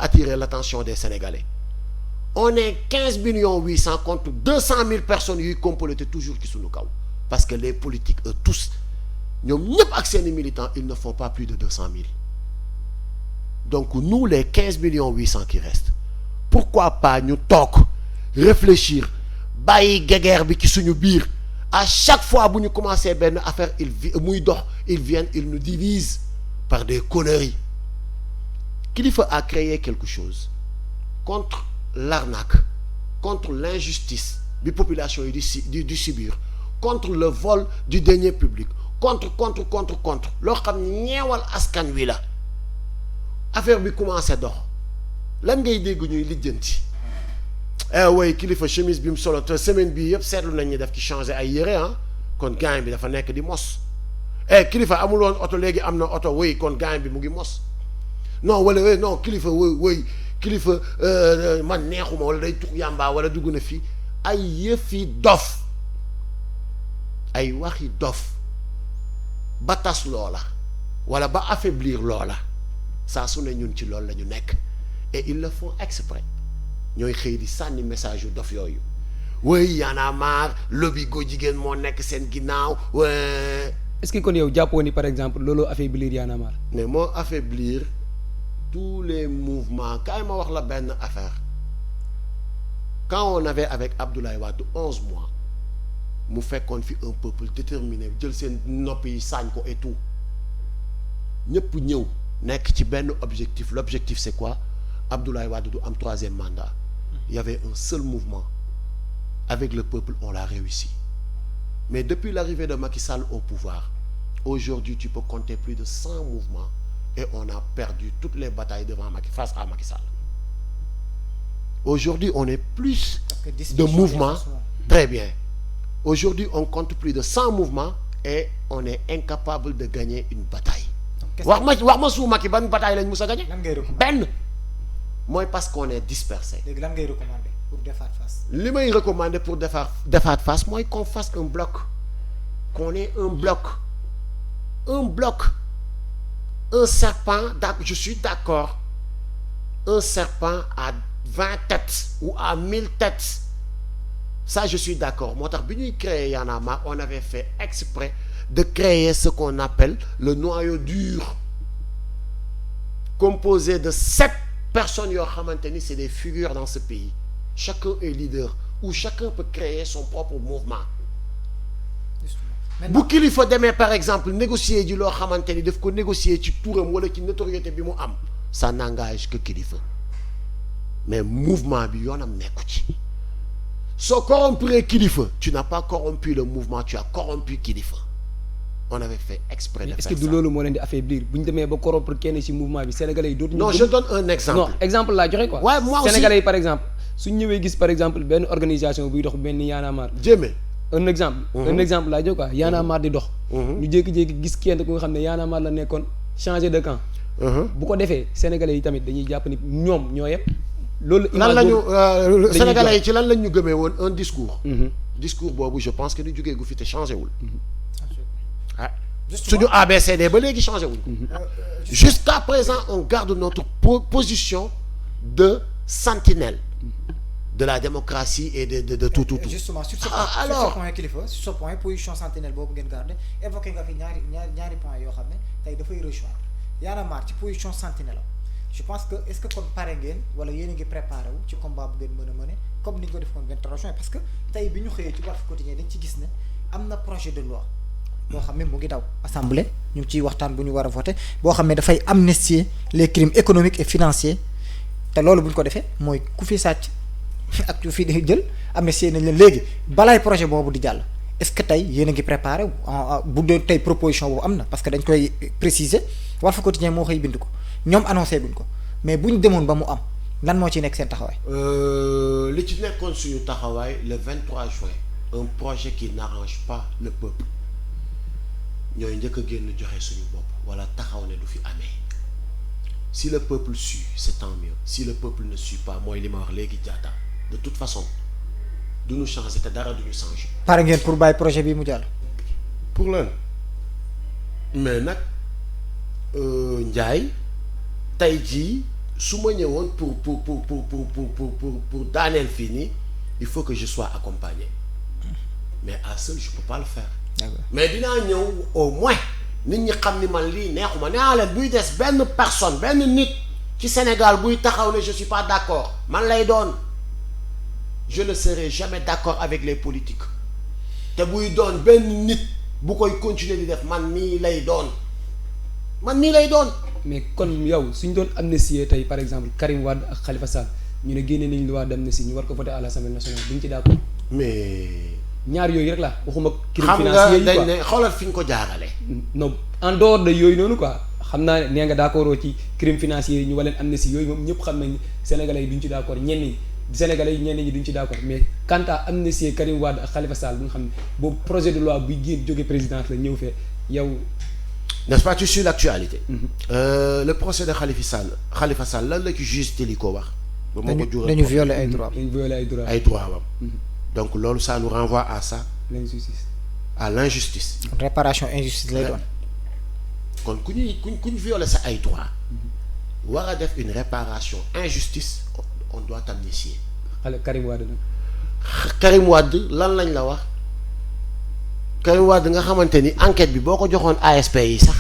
attirer l'attention des Sénégalais on est 15,8 millions contre 200 000 personnes yuy comploter toujours ci suñu kaw parce que les politiques eux tous ñoom ñëpp ak seeni militants ils ne font pas plus de 200 000 donc nous les 15,8 millions qui restent pourquoi pas ñu toog réfléchir bàyyi guerre bi ci suñu biir à chaque fois bu ñu commencé benn affaire muy dox ils viennent ils nous divisent par des conneries. Kilifeu a créé quelque chose contre l'arnaque contre l'injustice bi population yi di subir contre le vol du denier public contre loo xam ne ñeewal askan wi la affaire bi commencé dox lan ngay dégg ñuy lijjanti way Kilifeu chemise bi mu solo te semaine bii yëpp seetlu nañ ñu def ci changer ay yére kon gaañ bi dafa nekk di mos Kilifeu amul woon oto léegi am na oto way kon gaañ bi mu ngi mos non wala non Kilifeu woy Kilifeu man neexuma wala day tux yàmbaa wala dugg na fii ay yëfi dof ay waxi dof ba tas loola wala ba affaiblir loola saa su ne ñun ci loolu la ñu nekk et ils le font exprès ñooy xëy di sànni message yu dof yooyu woy Y'en a marre lobby góor jigéen moo nekk seen ginnaaw est-ce que kon yow jàppoo ni par exemple loolu affaiblir Y'en a marre mais moo affaiblir tous les mouvements kaay ma wax la benn affaire quand on avait avec Abdoulaye Wade 11 mois mu fekkoon fi un peuple déterminé jël seen nopp yi saañ ko et tout ñëpp ñëw nekk ci benn objectif l'objectif c'est quoi Abdoulaye Wade du am 3e mandat il y avait un seul mouvement avec le peuple on l'a réussi mais depuis l'arrivée de Macky Sall au pouvoir aujourd'hui tu peux compter plus de 100 mouvements et on a perdu toutes les batailles devant face à Macky Sall aujourd'hui on est plus de mouvements très bien aujourd'hui on compte plus de 100 mouvements et on est incapable de gagner une bataille wax ma suu Macky ban bataille lañ mus a gagner benn mooy parce qu'on est dispersé. léegi lan ngay recommander pour defaat face. li may recommander pour defaat face mooy qu'on fasse un bloc qu'on ait un bloc un serpent je suis d'accord un serpent à 20 têtes ou à 1000 têtes ça je suis d'accord moo tax bi ñuy créer Y'en a marre on avait fait exprès de créer ce qu'on appelle le noyau dur composé de 7 personnes yoo xamante ni c'est des figures dans ce pays chacun est leader ou chacun peut créer son propre mouvement bu kilifa demee par exemple négocier ji loo xamante ni daf ko négocier ci turam wala ci notoriété bi mu am ça n'engage que kilifa mais mouvement bi yoonam nekku ci soo corrompre kilifa tu n'as pas corrompu le mouvement tu as corrompu kilifa on avait fait exprès de faire ça. Est-ce que du loolu moo leen di affaiblir bu ñu demee ba corrompre kenn ci mouvement bi sénégalais yi dootuñu. non je donne un exemple. non exemple laa joxe quoi. waaw moi aussi sénégalais yi par exemple suñ ñëwee gis par exemple benn organisation buy dox benn Y'en a marre. Jéeme. un exemple. un exemple laa jox quoi Y'en a marre di dox. ñu jékki-jékki gis kenn ku nga xam ne Y'en a marre la nekkoon changer de camp. bu ko defee sénégalais yi tamit dañuy jàpp ni ñoom ñoo yëpp. loolu lan la ñu sénégalais yi ci lan lañ ñu gëmee woon un discours. discours boobu je pense que ni jógee gu fi te changé wul. ah suñu ABCD ba léegi changé wul. jusqu'à présent on garde notre position de sentinelle de la démocratie et de tout. justement sur ce point kilifa sur ce point position sentinelle boobu ngeen garder évoqué nga fi ñaari point yoo xam ne tey dafay rejoindre Y'en a marre ci position sentinelle je pense que est-ce que kon pare ngeen wala yéen a ngi préparé wu ci combat bu ngeen mën a mëne comme ni ñu ko defoon 23 juin parce que tey bi ñu xëyee ci Walf Quotidien dañ ci gis ne am na projet de loi boo xam ne mu ngi daw assemblée ñu ngi ciy waxtaan bu ñu war a voter boo xam ne dafay amnistier les crimes économiques et financiers te loolu bu ñu ko defee mooy ku fi sàcc ak ku fi jël amnistier nañ leen léegi balaay projet boobu di jàll est-ce que tey yéen a ngi préparé bu dee tey proposition boobu am na parce que dañ koy préciser Walf Quotidien moo xëy bind ko ñoom annoncé buñ ko mais buñ demoon ba mu am lan moo ci nekk seen taxawaay. li ci nekkoon suñu taxawaay le 23 juin un projet qui n'arrange pas le peuple ñooy njëkk a génn joxe suñu bopp wala taxaw ne du fi amee si le peuple suit c'est tant mieux si le peuple ne suit pas mooy li ma wax léegi jaata de toute façon duñu changer te dara duñu changer. pare ngeen pour bàyyi projet bi mu jàll. pour lan mais nag Ndiaye tey jii su ma ñëwoon pour daaneel fii nii il faut que je sois accompagné mais à seul je peux pas le faire. D'accord. mais dinaa ñëw au moins nit ñi xam ni man lii neexuma nee naa leen buy des benn personne benn nit ci Sénégal buy taxaw ne je suis pas d'accord man lay doon je ne serai jamais d'accord avec les politiques te buy doon benn nit bu koy continuer di def man mii lay doon. mais kon yow suñ doon amnistier tey par exemple Karim Wade ak Khalifa Sall ñu ne génne nañ loi d'amnistie ñu war ko voter à l'Assemblée nationale duñ ci d'accord. mais. ñaar yooyu rek la waxuma. crime xam financier yi nga quoi dañ ne xoolal fi ñu ko jaarale. non en dehors de yooyu noonu quoi xam naa ne nee nga d'accord ci crime financier yi ñu waleen amnistie yooyu moom ñëpp xam nañ sénégalais yi duñ ci d'accord ñenn ñi duñ ci d'accord mais quant à amnistier Karim Wade ak Khalifa Sall bi nga xam ne boobu projet de loi buy génn jóge présidence la ñëw fee yow. n'est-ce pas tu suis l'actualité. Le procès de Khalifa Sall lan la ci juge Téliko wax. ba moo ko jural dañu violer ay droits. dañu violer ay droits. ay droits wam. donc loolu ça nous renvoie à ça. l'injustice. à l'injustice. réparation injustice lay doon. kon ku ñu violer sa ay droits. war a def une réparation injustice on doit t'amnistier. Karim Wade nag. Karim Wade lan lañ la wax. Karim Wade nga xamante ni enquête bi boo ko joxoon ASP yi sax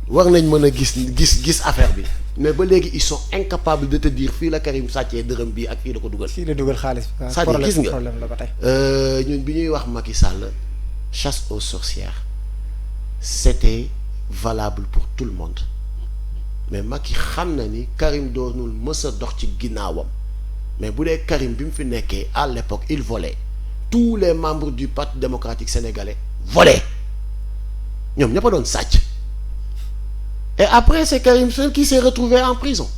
war nañ mën a gis affaire bi mais ba léegi ils sont incapables de te dire fii la Karim sàccee dërëm bi ak fii la ko dugal. fii la dugal xaalis bi. c'est-à-dire gis nga problème la ba tey. ñun bi ñuy wax Macky Sall chasse aux sorcières c'était valable pour tout le monde mais Macky xam na ni Karim doonul mës a dox ci ginnaawam mais bu dee Karim bi mu fi nekkee à l'époque il volait tous les membres du Parti démocratique sénégalais volé ñoom ñëpp a doon sàcc et après c'est Karim seul qui s'est retrouvé en prison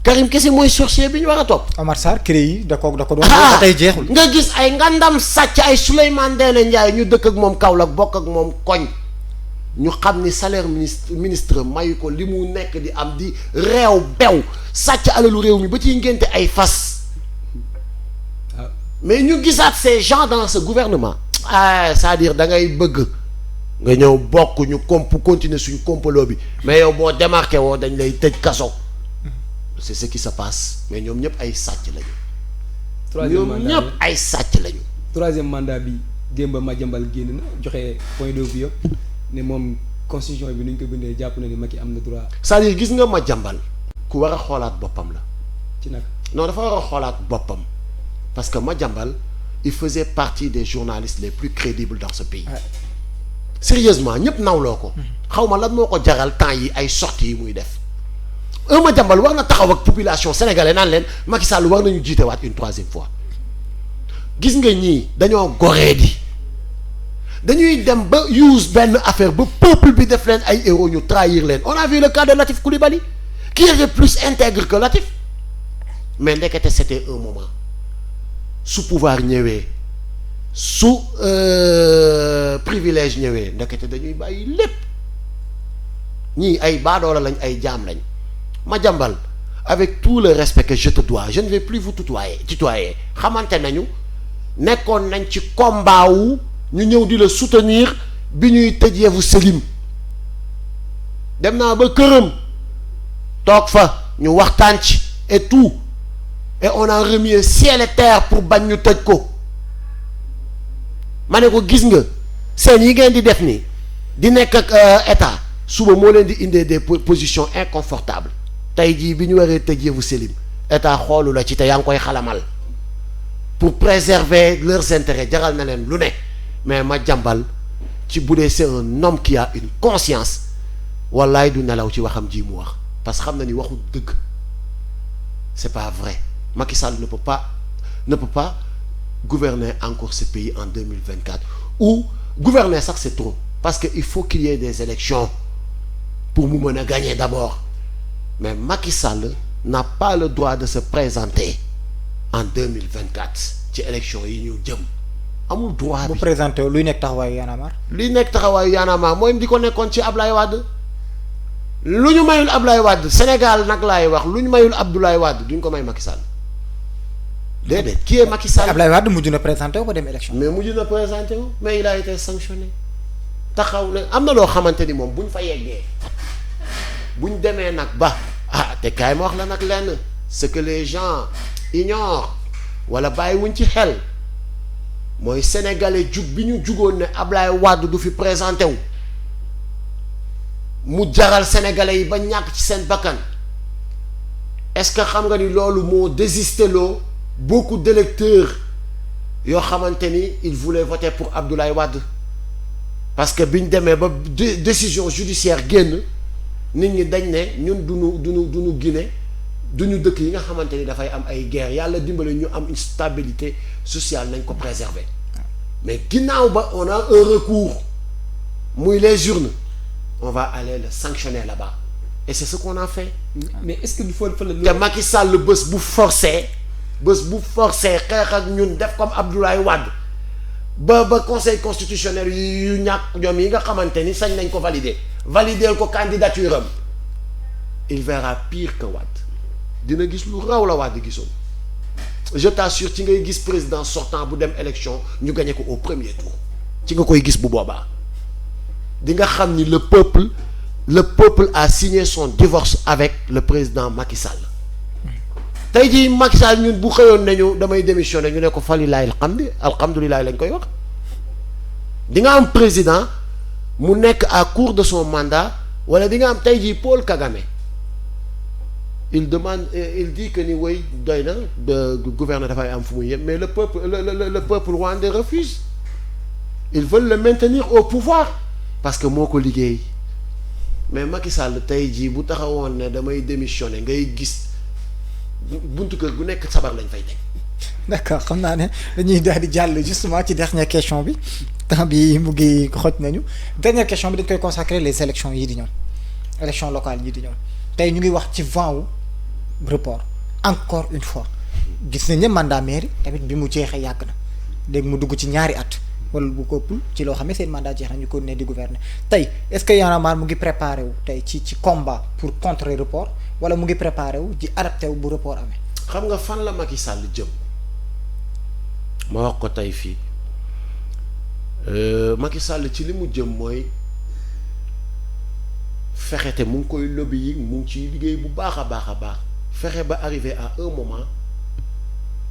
Karim kese mooy sorcier bi ñu war a topp. Omar Sarr CREI da ko doon. ba tey jeexul nga gis ay ngandam sàcc ay Souleymane Ndéné Ndiaye ñu dëkk ak moom Kaolack bokk ak moom koñ ñu xam ni salaire ministre mayu ko li mu nekk di am di réew bew sàcc alalu réew mi ba ciy ngénte ay fas mais ñu gisaat ces gens dans ce gouvernement. c'est-à-dire da ngay bëgg nga ñëw bokk ñu continuer suñu complot bi mais yow boo démarqué woo dañ lay tëj kaso c'est ce qui se passe mais ñoom ñëpp ay sàcc lañu. ñoom ñëpp ay sàcc lañu. troisième mandat bi Demba Madiambal génn na joxe point de vue yëpp ne moom constitution bi ni ñu ko bindee jàpp na ni Macky am na droit. c'est-à-dire gis nga Madiambal ku war a xoolaat boppam la. ci nag non dafa war a xoolaat boppam parce que Madiambal il faisait partie des journalistes les plus crédibles dans ce pays. Sérieusement ñëpp nawloo ko. xaw ma lan moo ko jaral temps yi ay sorties yi muy def. Madiambal war na taxaw ak population sénégalaise naan leen Macky Sall war nañu jiitewaat une troisième fois. gis nga ñii dañoo goree di dañuy dem ba use benn affaire ba peuple bi def leen ay héros ñu trahir leen on a vu le cas de Latif Coulibaly qui était plus intègre que Latif mais ndekete c'était un moment su pouvoir ñëwee su privilège ñëwee ndekete dañuy bàyyi lépp ñii ay baadoola lañ ay jaam lañ Madiambal avec tout le respect que je te dois je ne vais plus vous tutoyer xamante nañu nekkoon nañ ci combat wu ñu ñëw di la soutenir bi ñuy tëj Yewwi Selim dem naa ba këram toog fa ñu waxtaan ci et tout et on a remis ciel et terre pour bañ ñu tëj ko ma ne ko gis nga seen yi ngeen di def nii di nekk ak état suba moo leen di indee des positions inconfortables tey jii bi ñu waree tëj Yewwi Selim état xoolu la ci te yaa ngi koy xalamal pour préserver leurs intérêts jaral na leen lu ne mais Madiambal ci bu dee c'est un homme qui a une conscience wallaay du nelaw ci waxam ji mu wax parce que xam na ni waxu dëgg c'est pas vrai Macky Sall ne peut pas gouverner encore ce pays en 2024 ou gouverner sax c'est trop parce que il faut qu'il y ait des élections pour mu mën a gagner d'abord mais Macky Sall n'a pas le droit de se présenter en 2024 ci élection yi ñu jëm amul droit bi. bu présenté wu luy nekk taxawaayu Y'en a marre. luy nekk taxawaayu Y'en a marre mooy di ko nekkoon ci Ablaye Wade lu ñu mayul Ablaye Wade Sénégal nag laay wax lu ñu mayul Abdoulaye Wade duñ ko may Macky Sall déedéet qui est Macky Sall. Ablaye Wade mujj na présenté wu ba dem élection. mais mujj na présenté wu mais il a été sanctionné taxaw ne am na loo xamante ni moom buñ fa yeggee buñ demee nag ba te kaay ma wax la nag lenn ce que les gens ignorent wala bàyyi wuñ ci xel mooy sénégalais jug bi ñu jugoon ne Ablaye Wade du fi présenté wu mu jaral sénégalais yi ba ñàkk ci seen bakkan est-ce que xam nga ni loolu moo désisté loo beaucoup d'électeurs yoo xamante ni ils voulaient voter pour Abdoulaye Wade parce que biñ demee ba décision judiciaire génn nit ñi dañ ne ñun duñu Guinée duñu dëkk yi nga xamante ni dafay am ay guerre yàlla dimbale ñu am une stabilité sociale nañ ko préserver mais ginnaaw ba on a un recours muy les urnes on va aller le sanctionner là-bas et c'est ce qu'on a fait. mais est-ce que du fa la. te Macky Sall bés bu forcé xeex ak ñun def comme Abdoulaye Wade ba conseil constitutionnel yu ñàkk ñoom yi nga xamante ni sañ nañ ko valider ko candidature am il verra pire que Wade dina gis lu raw la Wade gisoon je t'assure ci ngay gis président sortant bu dem élection ñu gagné ko au premier tour ci nga koy gis bu boobaa di nga xam ni le peuple a signé son divorce avec le président Macky Sall tey jii Macky Sall ñun bu xëyoon nañu damay démissionner ñu ne ko falilaay alhamdulilah lañ koy wax di nga am président mu nekk à court de son mandat wala di nga am tey jii Paul Kagame il dit que ni way doy na de gouverner dafay am fu muy yem mais le peuple rwandais refuse ils veulent le maintenir au pouvoir parce que moo ko liggéey mais Macky Sall tey jii bu taxawoon ne damay démissionner ngay gis buntu kër gu nekk sabar lañ fay teg. d'accord xam naa ne dañuy daal di jàll justement ci dernière question bi temps bi mu ngi xoj nañu dernière question bi dañ koy consacrer les élections yi di ñëw élections locales yi di ñëw tey ñu ngi wax ci vent wu report encore une fois gis nañ ne mandat mairie tamit bi mu jeexee yàgg na léegi mu dugg ci ñaari at wala bu ko ëpp ci loo xam ne seen mandat jeex na ñu continuer di gouverner tey est-ce que Y'en a marre mu ngi préparé wu tey ci combat pour contrer report wala mu ngi préparé wu di adapté wu bu report amee. xam nga fan la Macky Sall jëm ma wax ko tey fii Macky Sall ci li mu jëm mooy fexe te mu ngi koy lobbying mu ngi ciy liggéey bu baax a baax fexe ba arriver à un moment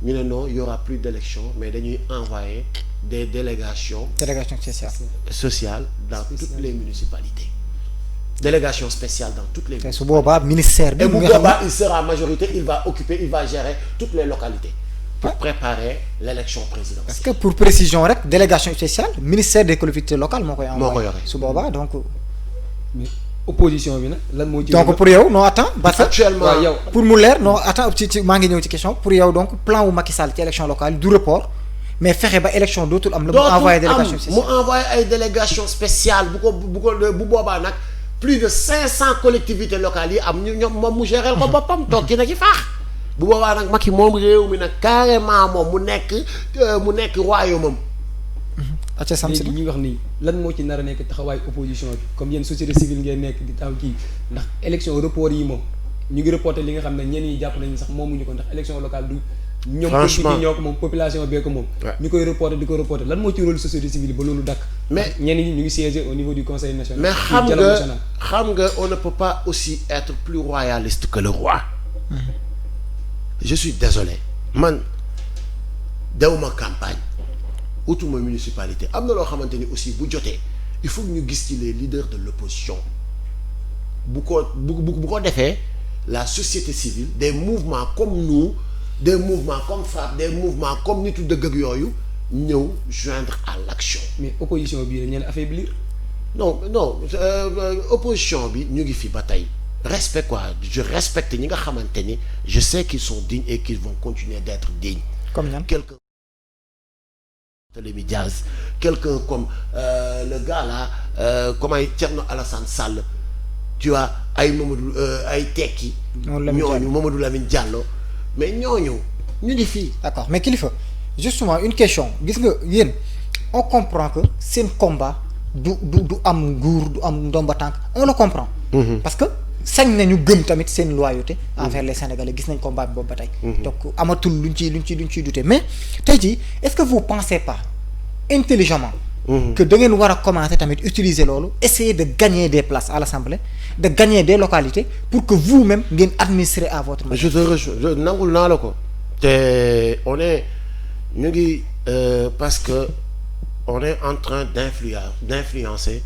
ñu ne non il y aura plus d'élection mais dañuy envoyer des délégations délégation sociale dans toutes les municipalités délégation spéciale dans toutes les villes. su boobaa ministère bi. et bu nga xam boobaa il sera majorité, il va gérer toutes les localités pour préparer l'élection présidentielle. parce que pour précision rek délégation spéciale ministère des collectivités locales moo koy envoyé. moo ko yore su boobaa donc. mais opposition bi nag lan moo ci. donc pour yow non attends parce que actuellement waaw yow pour mu leer non attends ci maa ngi ñëw ci question pour yow donc plan wu Macky Sall ci élection locale du report mais fexe ba élection dootul am. la mu envoyé délégation spéciale mu envoyé ay délégation spéciale bu boobaa nag plus de 500 collectivités locales yi am ñoom moom mu géré ko boppam toog ci na ci faax. bu boobaa nag Macky moom réew mi nag carrément moom mu nekk royaume am. acca sam si léegi ñuy wax nii lan moo ci nar a nekk taxawaay opposition bi comme yéen société civile ngeen nekk di taw kii ndax élection report yi moom ñu ngi reporté li nga xam ne ñenn ñi jàpp nañu sax moomuñu ko ndax élection locale du. ñoom politique yi ñoo ko moom population bee ko moom. ñu koy reporté di ko reporté lan moo ci rôle société civile ba loolu dakk. mais ñenn ñi ñu ngi siégé au niveau du conseil national. mais xam nga on ne peut pas aussi être plus royaliste que le roi. Je suis désolé man dewuma campagne utuma municipalité am na loo xamante ni aussi bu jotee il faut que ñu gis ci les leaders de l'opposition bu ko defee la société civile des mouvements comme nous des mouvements comme FRAPP des mouvements comme nitu dëgg ak yooyu ñëw joindre à l'action. mais opposition bii dañ leen affaiblir. non opposition bi ñu ngi fi ba tey. respect quoi je respecte ñi nga xamante ni je sais qu'ils sont dignes et qu'ils vont continuer d'être dignes. comme ñan quelqu'un Barthélémy Diaz quelqu'un comme le gars là comme ay Thierno Alassane Sall tu vois ay Mamadou ay Tekki. ñooñu Mamadou Lamine Diallo mais ñooñu ñu ngi fii. d'accord mais kilifa justement une question gis nga yéen on comprend que seen combat du am nguur du am ndomba tànk on le comprend. parce que. sañ nañu gëm tamit seen loyauté envers les Sénégalais gis nañ combat bi boobu ba tey. donc amatul luñ ciy douter mais tey jii est-ce que vous pensez pas intelligemment. que da ngeen war a commencer tamit utiliser loolu essayer de gagner des places à l'Assemblée de gagner des localités pour que vous-même ngeen administrer à votre manière. je nangul naa la ko te on est ñu ngi parce que on est en train d'influencer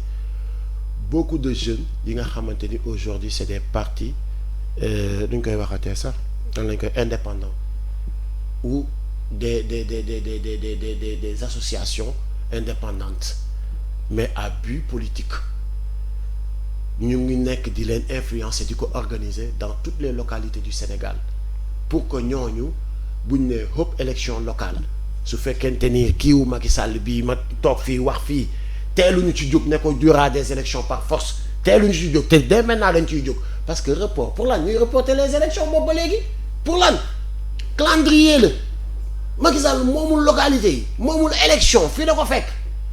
beaucoup de jeunes yi nga xamante ni aujourd'hui c'est des partis duñ koy waxatee sax dan lañ koy indépendants ou des associations indépendantes mais à but politique ñu ngi nekk di leen influencer di ko organiser dans toutes les localités du Sénégal pour que ñooñu buñ ne hop élection locale su fekkente ni kiiwu Macky Sall bii ma toog fii wax fii teeluñu ci jóg ne ko durant des élections par force teeluñu ci jóg te dès maintenant dañ ciy jóg parce que report pour lan ñuy reporter les élections boobu ba léegi pour lan calendrier la Macky Sall moomul localité yi moomul élection fii da ko fekk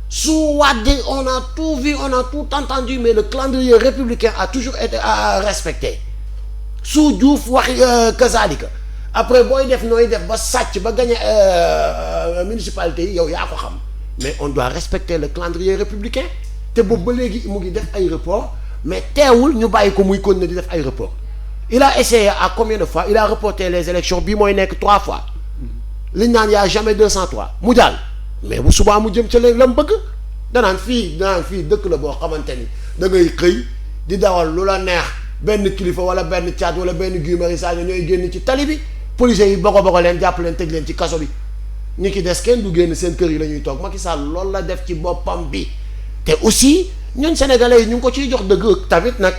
su Wade on a tout vu on a tout entendu mais le calendrier républicain a toujours été à respecter su Diouf wax kazalika après booy def nooy def ba sàcc ba gagner municipalité yi yow yaa ko xam mais on doit respecter le calendrier républicain te boobu ba léegi mu ngi def ay report mais teewul ñu bàyyi ko muy continuer di def ay report il a essayé à combien de fois il a reporté les élections bii mooy nekk 3 fois liñ naan y a jamais 203 mu jàll mais bu subaa mu jëm ca la mu bëgg danaan fii dëkk la boo xamante ni da ngay xëy di dawal lu la neex benn kilifa wala benn caat wala benn Guy Marius Sagna ñooy génn ci tali bi policiers yi bogo leen jàpp leen tëj leen ci kaso bi ñi ki des kenn du génn seen kër yi la ñuy toog Macky Sall loolu la def ci boppam bi te aussi ñun sénégalais yi ñu ngi ko ciy jox dëgg tamit nag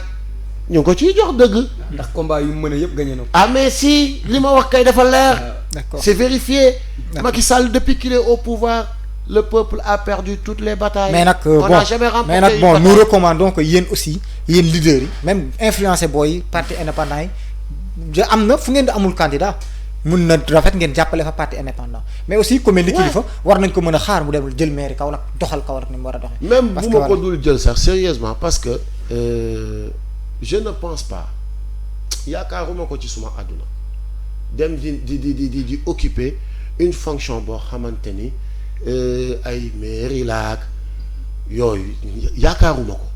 ñu ngi ko ciy jox dëgg. ndax combat yu mu mën a yëpp gagné na ko. ah mais si li ma wax kay dafa leer. d'accord c'est vérifié. Macky Sall depuis qu'il est au pouvoir le peuple a perdu toutes les batailles. mais nag on n'a jamais remporté mais nag bon nous recommandons que yéen aussi yéen leaders yi même influencé booy parti indépendant yi am na fu ngeen di amul candidat. mun na rafet ngeen jàppale fa parti indépendant mais aussi comme ni kilifa war nañ ko mën a xaar mu dem jël mairie Kaolack doxal Kaolack ni mu war a doxee. même bu ma ko dul jël sax sérieusement parce que je ne pense pas yaakaaruma ko ci suma àdduna dem di occuper une fonction boo xamante ni ay mairie laak yooyu yaakaaruma ko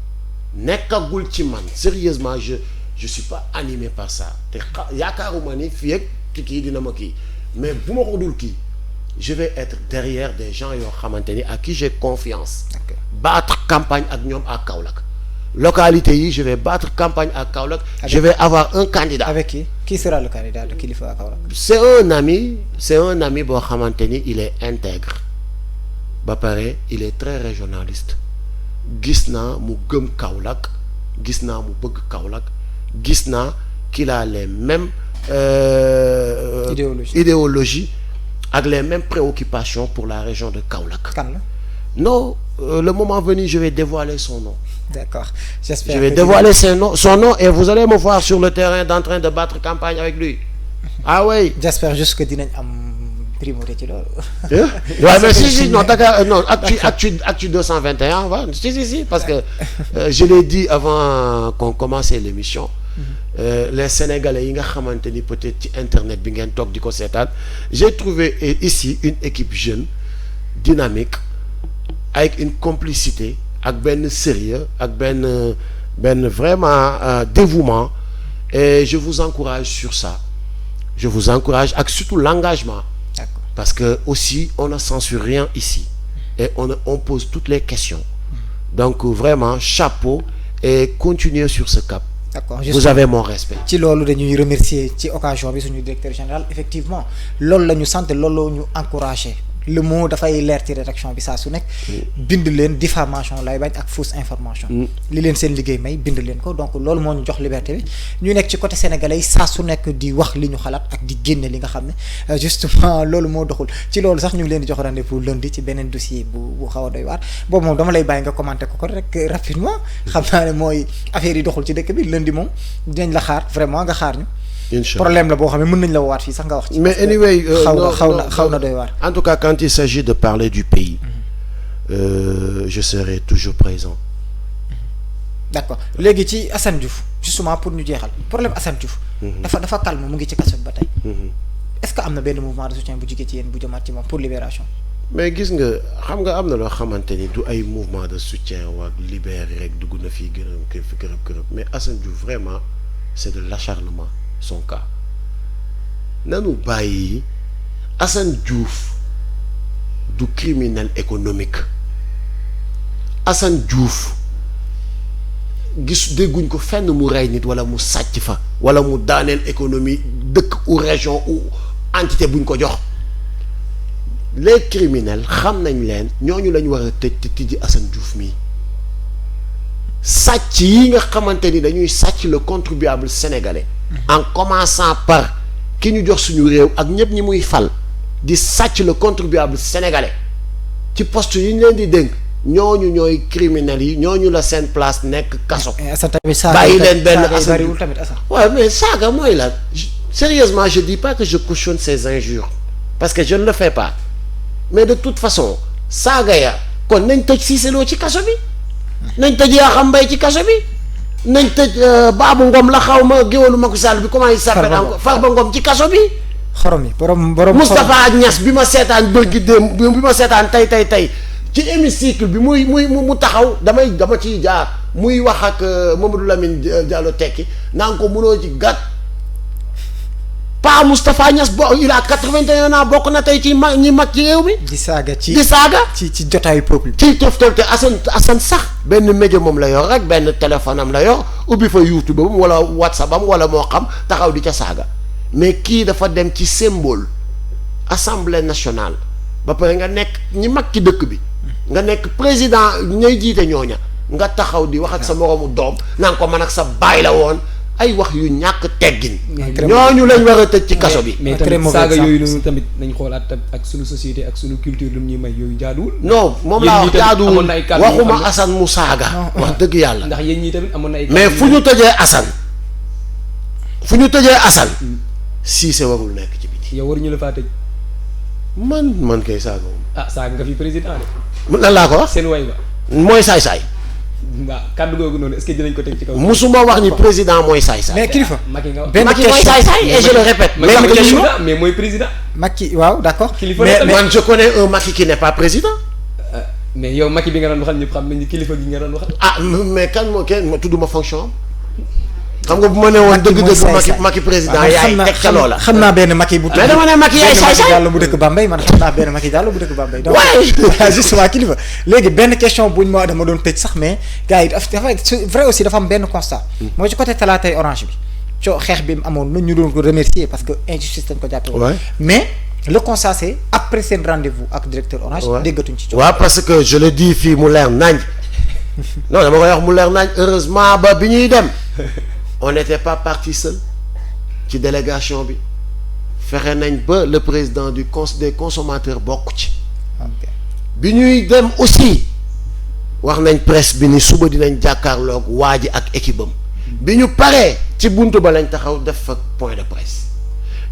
nekkagul ci man sérieusement je suis pas animé par ça te yaakaaruma ni fii ak kii dina ma kii mais bu ma ko dul kii je vais être derrière des gens yoo xamante ni à qui j'ai confiance battre campagne ak ñoom à Kaolack localité yi je vais battre campagne à Kaolack. Je vais avoir un candidat. Avec qui sera le candidat de Kilifeu à Kaolack? c'est un ami boo xamante ni il est intègre ba pare il est très régionaliste gis naa mu gëm Kaolack gis naa mu bëgg Kaolack gis naa qu'il a les mêmes idéologie ak les mêmes préoccupations pour la région de Kaolack. Kan la? Non, le moment venu je vais dévoiler son nom. D'accord, j'espère. Je vais dévoiler son nom et vous allez me voir sur le terrain en train de battre campagne avec lui. Ah oui. J'espère juste que dinañ am primauté ci loolu. Ouais, mais si non Dakar non actu 221 va si parce que je l'ai dit avant qu'on commence l'émission. Les Sénégalais yi nga xamante ni peut-être ci internet bi ngeen toog di ko seetaan j'ai trouvé ici une équipe jeune dynamique avec une complicité ak benn sérieux ak benn vraiment dévouement et je vous encourage sur ça je vous encourage ak surtout l'engagement. D'accord. Parce que aussi on ne censure rien ici et on pose toutes les questions donc vraiment chapeau et continuez sur ce cap. D'accord, vous avez mon respect. ci loolu dañuy remercier ci occasion bi suñu directeur général effectivement loolu la ñu sant loolu la ñu encouragé le mot dafay leer ci rédaction bi saa su nekk. bind leen diffamation lay bañ ak fausse information. li leen seen liggéey may bind leen ko donc loolu moo ñu jox liberté bi ñu nekk ci côté sénégalais yi saa su nekk di wax li ñu xalaat ak di génne li nga xam ne justement loolu moo doxul ci loolu sax ñu ngi leen di jox rendez-vous lundi ci beneen dossier bu xaw a doy waar boobu moom dama lay bàyyi nga commenter ko rek rapidement xam naa ne mooy affaire yi doxul ci dëkk bi lundi moom dinañ la xaar vraiment nga xaar ñu. problème la boo xam ne mën nañ la woowaat fii sax nga wax ci. mais anyway xaw na doy waar. En tout cas quand il s'agit de parler du pays je serai toujours présent. D'accord léegi ci Assane Diouf justement pour ñu jeexal problème Assane Diouf. dafa calme mu ngi ci kaso bi ba tey. est-ce que am na benn mouvement de soutien bu jugee ci yéen bu jëmaat ci moom pour libération. mais gis nga xam nga am na loo xamante ni du ay mouvement de soutien waa libéré rek dugg na fii gërëm mais Assane Diouf vraiment c'est de l'acharnement son cas nanu bàyyi Assane Diouf du criminel économique Assane Diouf gis dégguñ ko fenn mu rey nit wala mu sàcc fa wala mu daaneel économie dëkk ou région ou entité buñ ko jox les criminels xam nañ leen ñooñu lañ war a tëj te tijji Assane Diouf mii sàcc yi nga xamante ni dañuy sàcc le contribuable sénégalais en commençant par ki ñu jox suñu réew ak ñëpp ñi muy fal di sàcc le contribuable sénégalais ci poste yi ñu leen di dénk ñooñu ñooy criminels yi ñooñu la seen place nekk kaso. bàyyi leen benn Assane waaw mais saaga mooy la sérieusement je dis pas que je cautionne ces injures parce que je ne le fais pas mais de toute façon saaga ya kon nañ tëj Cissé Lo ci kaso bi nañ tëj Yakham Mbaye ci kaso bi nañ tëj Babou Ngom la xaw ma géwalu Macky Sall bi comment il s'appelle encore Farba Ngom ci kaso bi. xorom yi borom Moustapha Niass bi ma seetaan bërgi démb bi ma seetaan tey ci hémicycle bi mu taxaw dama ciy jaar muy wax ak Mamadou Lamine Diallo tekki naan ko mënoo ci gàtt Pa Moustapha Niass il a 81 ans bokk na tey ci ñi mag ci réew mi. di saaga ci jotaayu peuple. ci te Assane sax benn média moom la yor rek benn téléphone am la yor ubbi fa YouTube am wala WhatsApp am wala moo xam taxaw di ca saaga mais kii dafa dem ci symbole assemblée nationale ba pare nga nekk ñi mag ci dëkk bi. nga nekk président ñay jiite ñooña nga taxaw di wax ak sa moroomu doom naan ko man ak sa baay la woon ay wax yu ñàkk teggin. ñooñu lañ war a tëj ci kaso bi. mais tamit saaga yooyu noonu tamit nañ xoolaat ak suñu société ak suñu culture lu ñuy may yooyu jaaduwul. non moom laa wax jaaduwul waxuma Assane mu saaga. wax dëgg yàlla. ndax yéen ñii tamit amoon na ay. mais fu ñu tëjee Assane. Cissé warul nekk ci biti. yow waruñu la faa tëj. man kay saaga moom. saaga nga fi président de. lan laa ko wax. seen way ba. mooy saay-saay. waaw kàddu googu noonu est-ce que dinañ ko teg ci kaw. musuma wax ni président mooy saay-saay. mais kilifa. Macky nga wax Macky mooy saay-saay et je le répète. mais mooy président. Macky waaw d'accord. mais man je connais un Macky qui n'est pas président. mais yow Macky bi nga doon waxal ñëpp xam nañu kilifa gi nga doon waxal. mais kan moo kenn tudduma fonction am. xam nga bu ma nee woon dëgg-dëgg Macky président yaay teg ca loola. xam naa benn Macky bu. mais dama ne Macky yaay saay-saay Diallo bu dëkk Bambey man xam naa benn Macky Diallo bu dëkk Bambey. donc justement kilifa léegi benn question buñ ma dama doon tëj sax mais gars yi dafa vrai aussi dafa am benn constat. mooy ci côté talaatay orange bi. xeex bi mu amoon na ñu doon ko remercier parce que injustice lañ ko jàppee woon. mais le constat c'est après seen rendez-vous ak directeur orange. déggatuñ ci coow. waaw parce que je le dis fii mu leer nañ. non dama koy wax mu leer nañ heureusement ba bi ñuy dem. on n'était pas parti seul ci délégation bi fexe nañ ba le président du des consommateurs bokk ci. bi ñuy dem aussi wax nañ presse bi ni suba dinañ jàkkaarloog waa ji ak équipe am bi ñu paree ci buntu ba lañ taxaw def fa point de presse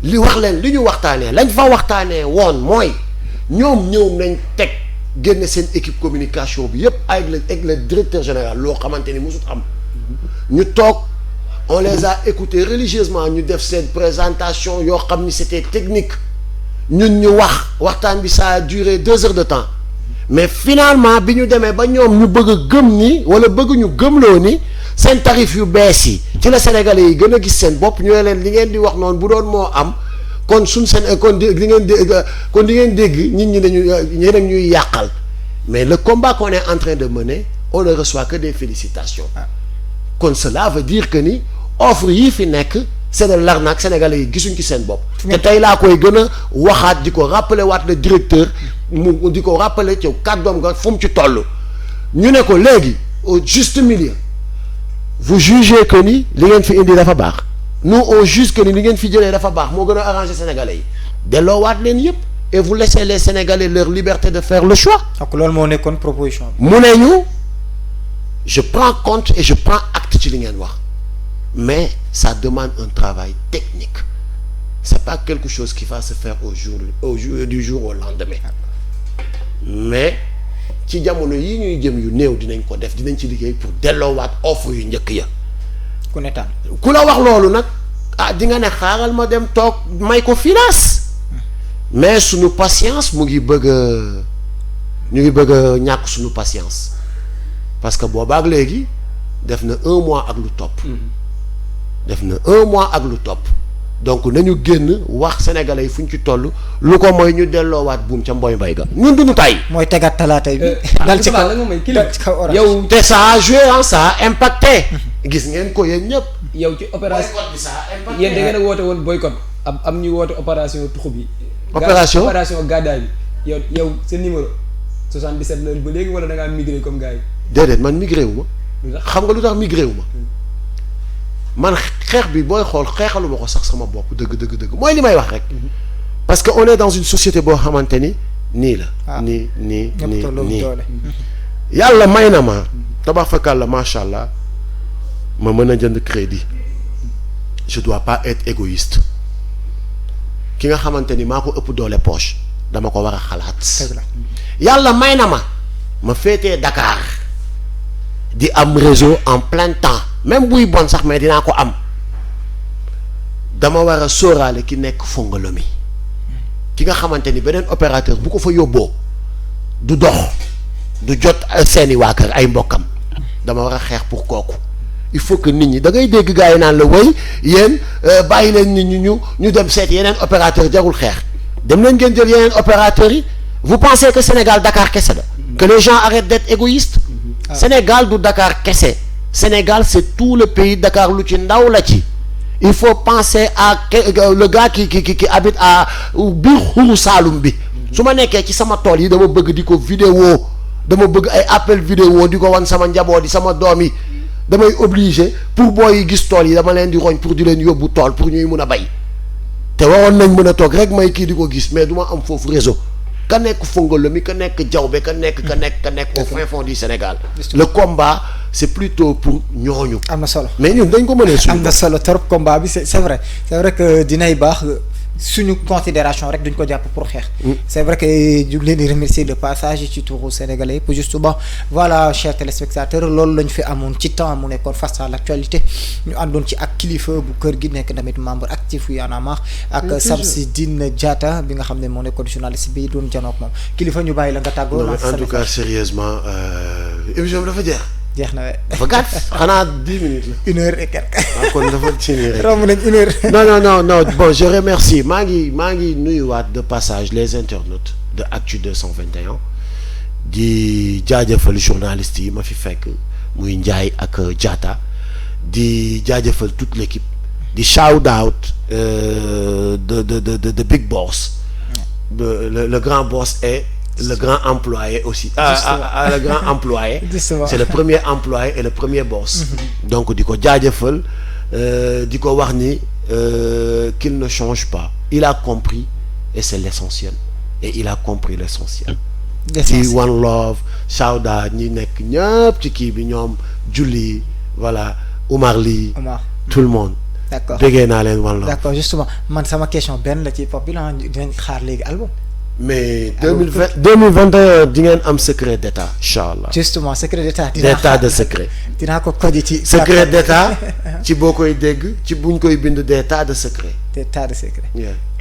li wax leen li ñu waxtaanee lañ fa waxtaanee woon mooy ñoom ñëw nañ teg génne seen équipe communication bi yépp avec le directeur général loo xamante ni mosut am ñu toog. on les a écoutés religieusement ñu def seen présentation yoo xam ni c'était technique ñun ñu waxtaan bi ça a duré 2 heures de temps mais finalement bi ñu demee ba ñoom ñu bëgg a gëm ni wala bëgg ñu gëmloo ni seen tarif yu bees yi ci la Sénégalais yi gën a gis seen bopp ñu leen li ngeen di wax noonu bu doon moo am kon suñ seen kon di ngeen dégg kon di ngeen dégg nit ñi dañu ñeneen ñuy yàqal mais le combat qu'on est en train de mener on ne reçoit que des félicitations kon cela veut dire que ni offre yii fi nekk c'est de l'arnaque sénégalais yi gisuñ ci seen bopp te tey laa koy gën a waxaat di ko rappeler waat le directeur mu di ko rappeler ci kàddoom nga fu mu ci toll ñu ne ko léegi au juste milieu vous jugez que ni li ngeen fi indi dafa baax nous on juge que ni li ngeen fi jëlee dafa baax moo gën a arranger sénégalais yi delloowaat leen yëpp et vous laissez les sénégalais leur liberté de faire le choix. donc loolu moo nekkoon proposition bi. mu ne ñu je prends compte et je prends acte ci li ngeen wax. mais ça demande un travail technique c'est pas quelque chose qui va se faire du jour au lendemain mais ci jamono yi ñuy jëm yu néew dinañ ko def dinañ ci liggéey pour delloowaat offre yu njëkk ya ku ne tànn ku la wax loolu nag di nga ne xaaral ma dem toog may ko finance mais suñu patience mu ngi bëgg ñu ngi bëgg a ñàkk suñu patience parce que boobaak léegi def na 1 mois ak lu topp def na 1 mois ak lu topp donc nañu génn wax sénégalais yi fu ñu ci toll lu ko mooy ñu delloowaat buum ca mboy mbay ga ñun duñu tay mooy tegaat talaatay bi dal ci kaw orange yow te ça a joué ça a impacté gis ngeen ko yéen ñëpp yow ci opération boycott bi ça a impacté yéen da ngeen a woote woon boycott am ñu woote opération tuxu bi opération gàddaay bi yow sa numéro 77 la ba léegi wala da ngaa migré comme gars yi déedéet man migré wu ma xam nga lu tax migré wu ma man xeex bi booy xool xeexalu ma ko sax sama bopp dëgg mooy li may wax rek parce que on est dans une société boo xamante ni nii la nii yàlla may na ma tabax fakal la macha allah ma mën a jënd crédit je dois pas être égoïste ki nga xamante ni maa ko ëpp doole poche dama ko war a xalaat yàlla may na ma féetee Dakar di am réseau en plein temps même buy bon sax mais dinaa ko am dama war a sóoraale ki nekk Fongolomi ki nga xamante ni beneen opérateur bu ko fa yóbboo du dox du jot seeni waa kër ay mbokkam dama war a xeex pour kooku il faut que nit ñi da ngay dégg gars yi naan la way yéen bàyyi leen nit ñi ñu dem seet yeneen opérateur jarul xeex dem leen ngeen jël yeneen opérateurs yi vous pensez que Sénégal Dakar kese la que les gens arrêtent d'être égoïstes Sénégal du Dakar kese Sénégal c'est tout le pays Dakar lu ci ndaw la ci il faut penser à le gars qui habite à biir xuru Saalum bi su ma nekkee ci sama tool yi dama bëgg di ko vidéo dama bëgg ay appel vidéo di ko wan sama njaboot yi sama doom yi damay obligé pour booy yi gis tool yi dama leen di roñ pour di leen yóbbu tool pour ñuy mun a bay te waroon nañ mën a toog rek may kii di ko gis mais du ma am foofu réseau ka nekk Fongolomi ka nekk Diaobé ka nekk au fin fond du Sénégal le combat c'est plutôt pour ñooñu. am na solo mais ñun dañ ko mënee suñu. am na solo trop combat bi c'est vrai que dinay baax suñu considération rek duñ ko jàpp pour xeex. c'est vrai que ñu leen di remercier de passage ci turu sénégalais pour justement voilà chers téléspectateurs loolu lañ fi amoon ci temps mu nekkoon face à l'actualité ñu àndoon ci ak kilifa bu kër gi nekk tamit membre actif yu Y'en a marre ak Samsidine Diatta bi nga xam ne moo nekkoon journaliste bi doon janook moom kilifa ñu bàyyi la nga tàggoo. en tout cas sérieusement émission bi dafa jeex. jeex na dafa gàtt xanaa 10 minutes la. 1 heure et quelque. kon dafa ci nii rek. romb nañ 1 heure. non bon je remercie maa ngi nuyuwaat de passage les internautes de Actu 221 di jaajëfal journalistes yi ma fi fekk muy Ndiaye ak Diatta di jaajëfal toute l'équipe di shout out de big boss le grand boss et le grand employé aussi le grand employé c'est le premier employé et le premier boss donc di ko jaajëfal di ko wax ni qu'il ne change pas il a compris et c'est l'essentiel et il a compris l'essentiel ci one love shout out ñi nekk ñëpp ci kii bi ñoom Julli voilà Oumar Ly tout le monde d'accord déggee naa leen one love d'accord justement man sama question benn la ci pop bi la dinañ xaar léegi album mais 2021 di ngeen am secret d'état incha allah justement secret d'état de secret dinaa ko koji ci secret d'état ci boo koy dégg ci buñ koy bind d'état de secret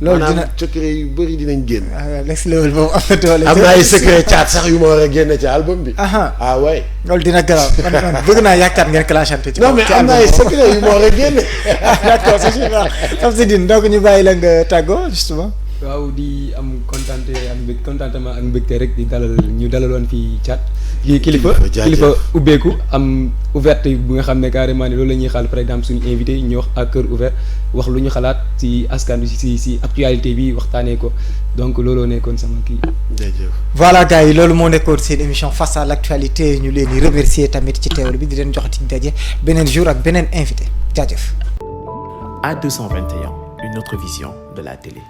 loolu dina secret yu bëri dinañ génn next level boobu am na doole am na ay secret caat sax yu ma war a génne ci album bi ah ouais loolu dina garaaw man bëgg naa yaakaar ngeen clashante ci non mais am na ay secret yu ma war a génne d'accord c'est super comme c'est dit donc ñu bàyyi la nga tàggoo justement waaw di am contentement ak mbégte rek di ñu dalaloon fii Thiat kilifa ubbeeku am ouverte bu nga xam ne carrément ne loolu la ñuy xaal par exemple suñu invité yi ñu wax à cœur ouvert wax lu ñu xalaat ci askan bi ci actualité bi waxtaanee ko donc looloo nekkoon sama kii. voilà gars yi loolu moo nekkoon seen émission face à l'actualité ñu leen di remercier tamit ci teewlu bi di leen joxati daje beneen jour ak beneen invité jaajëf. A221, une autre vision de la télé.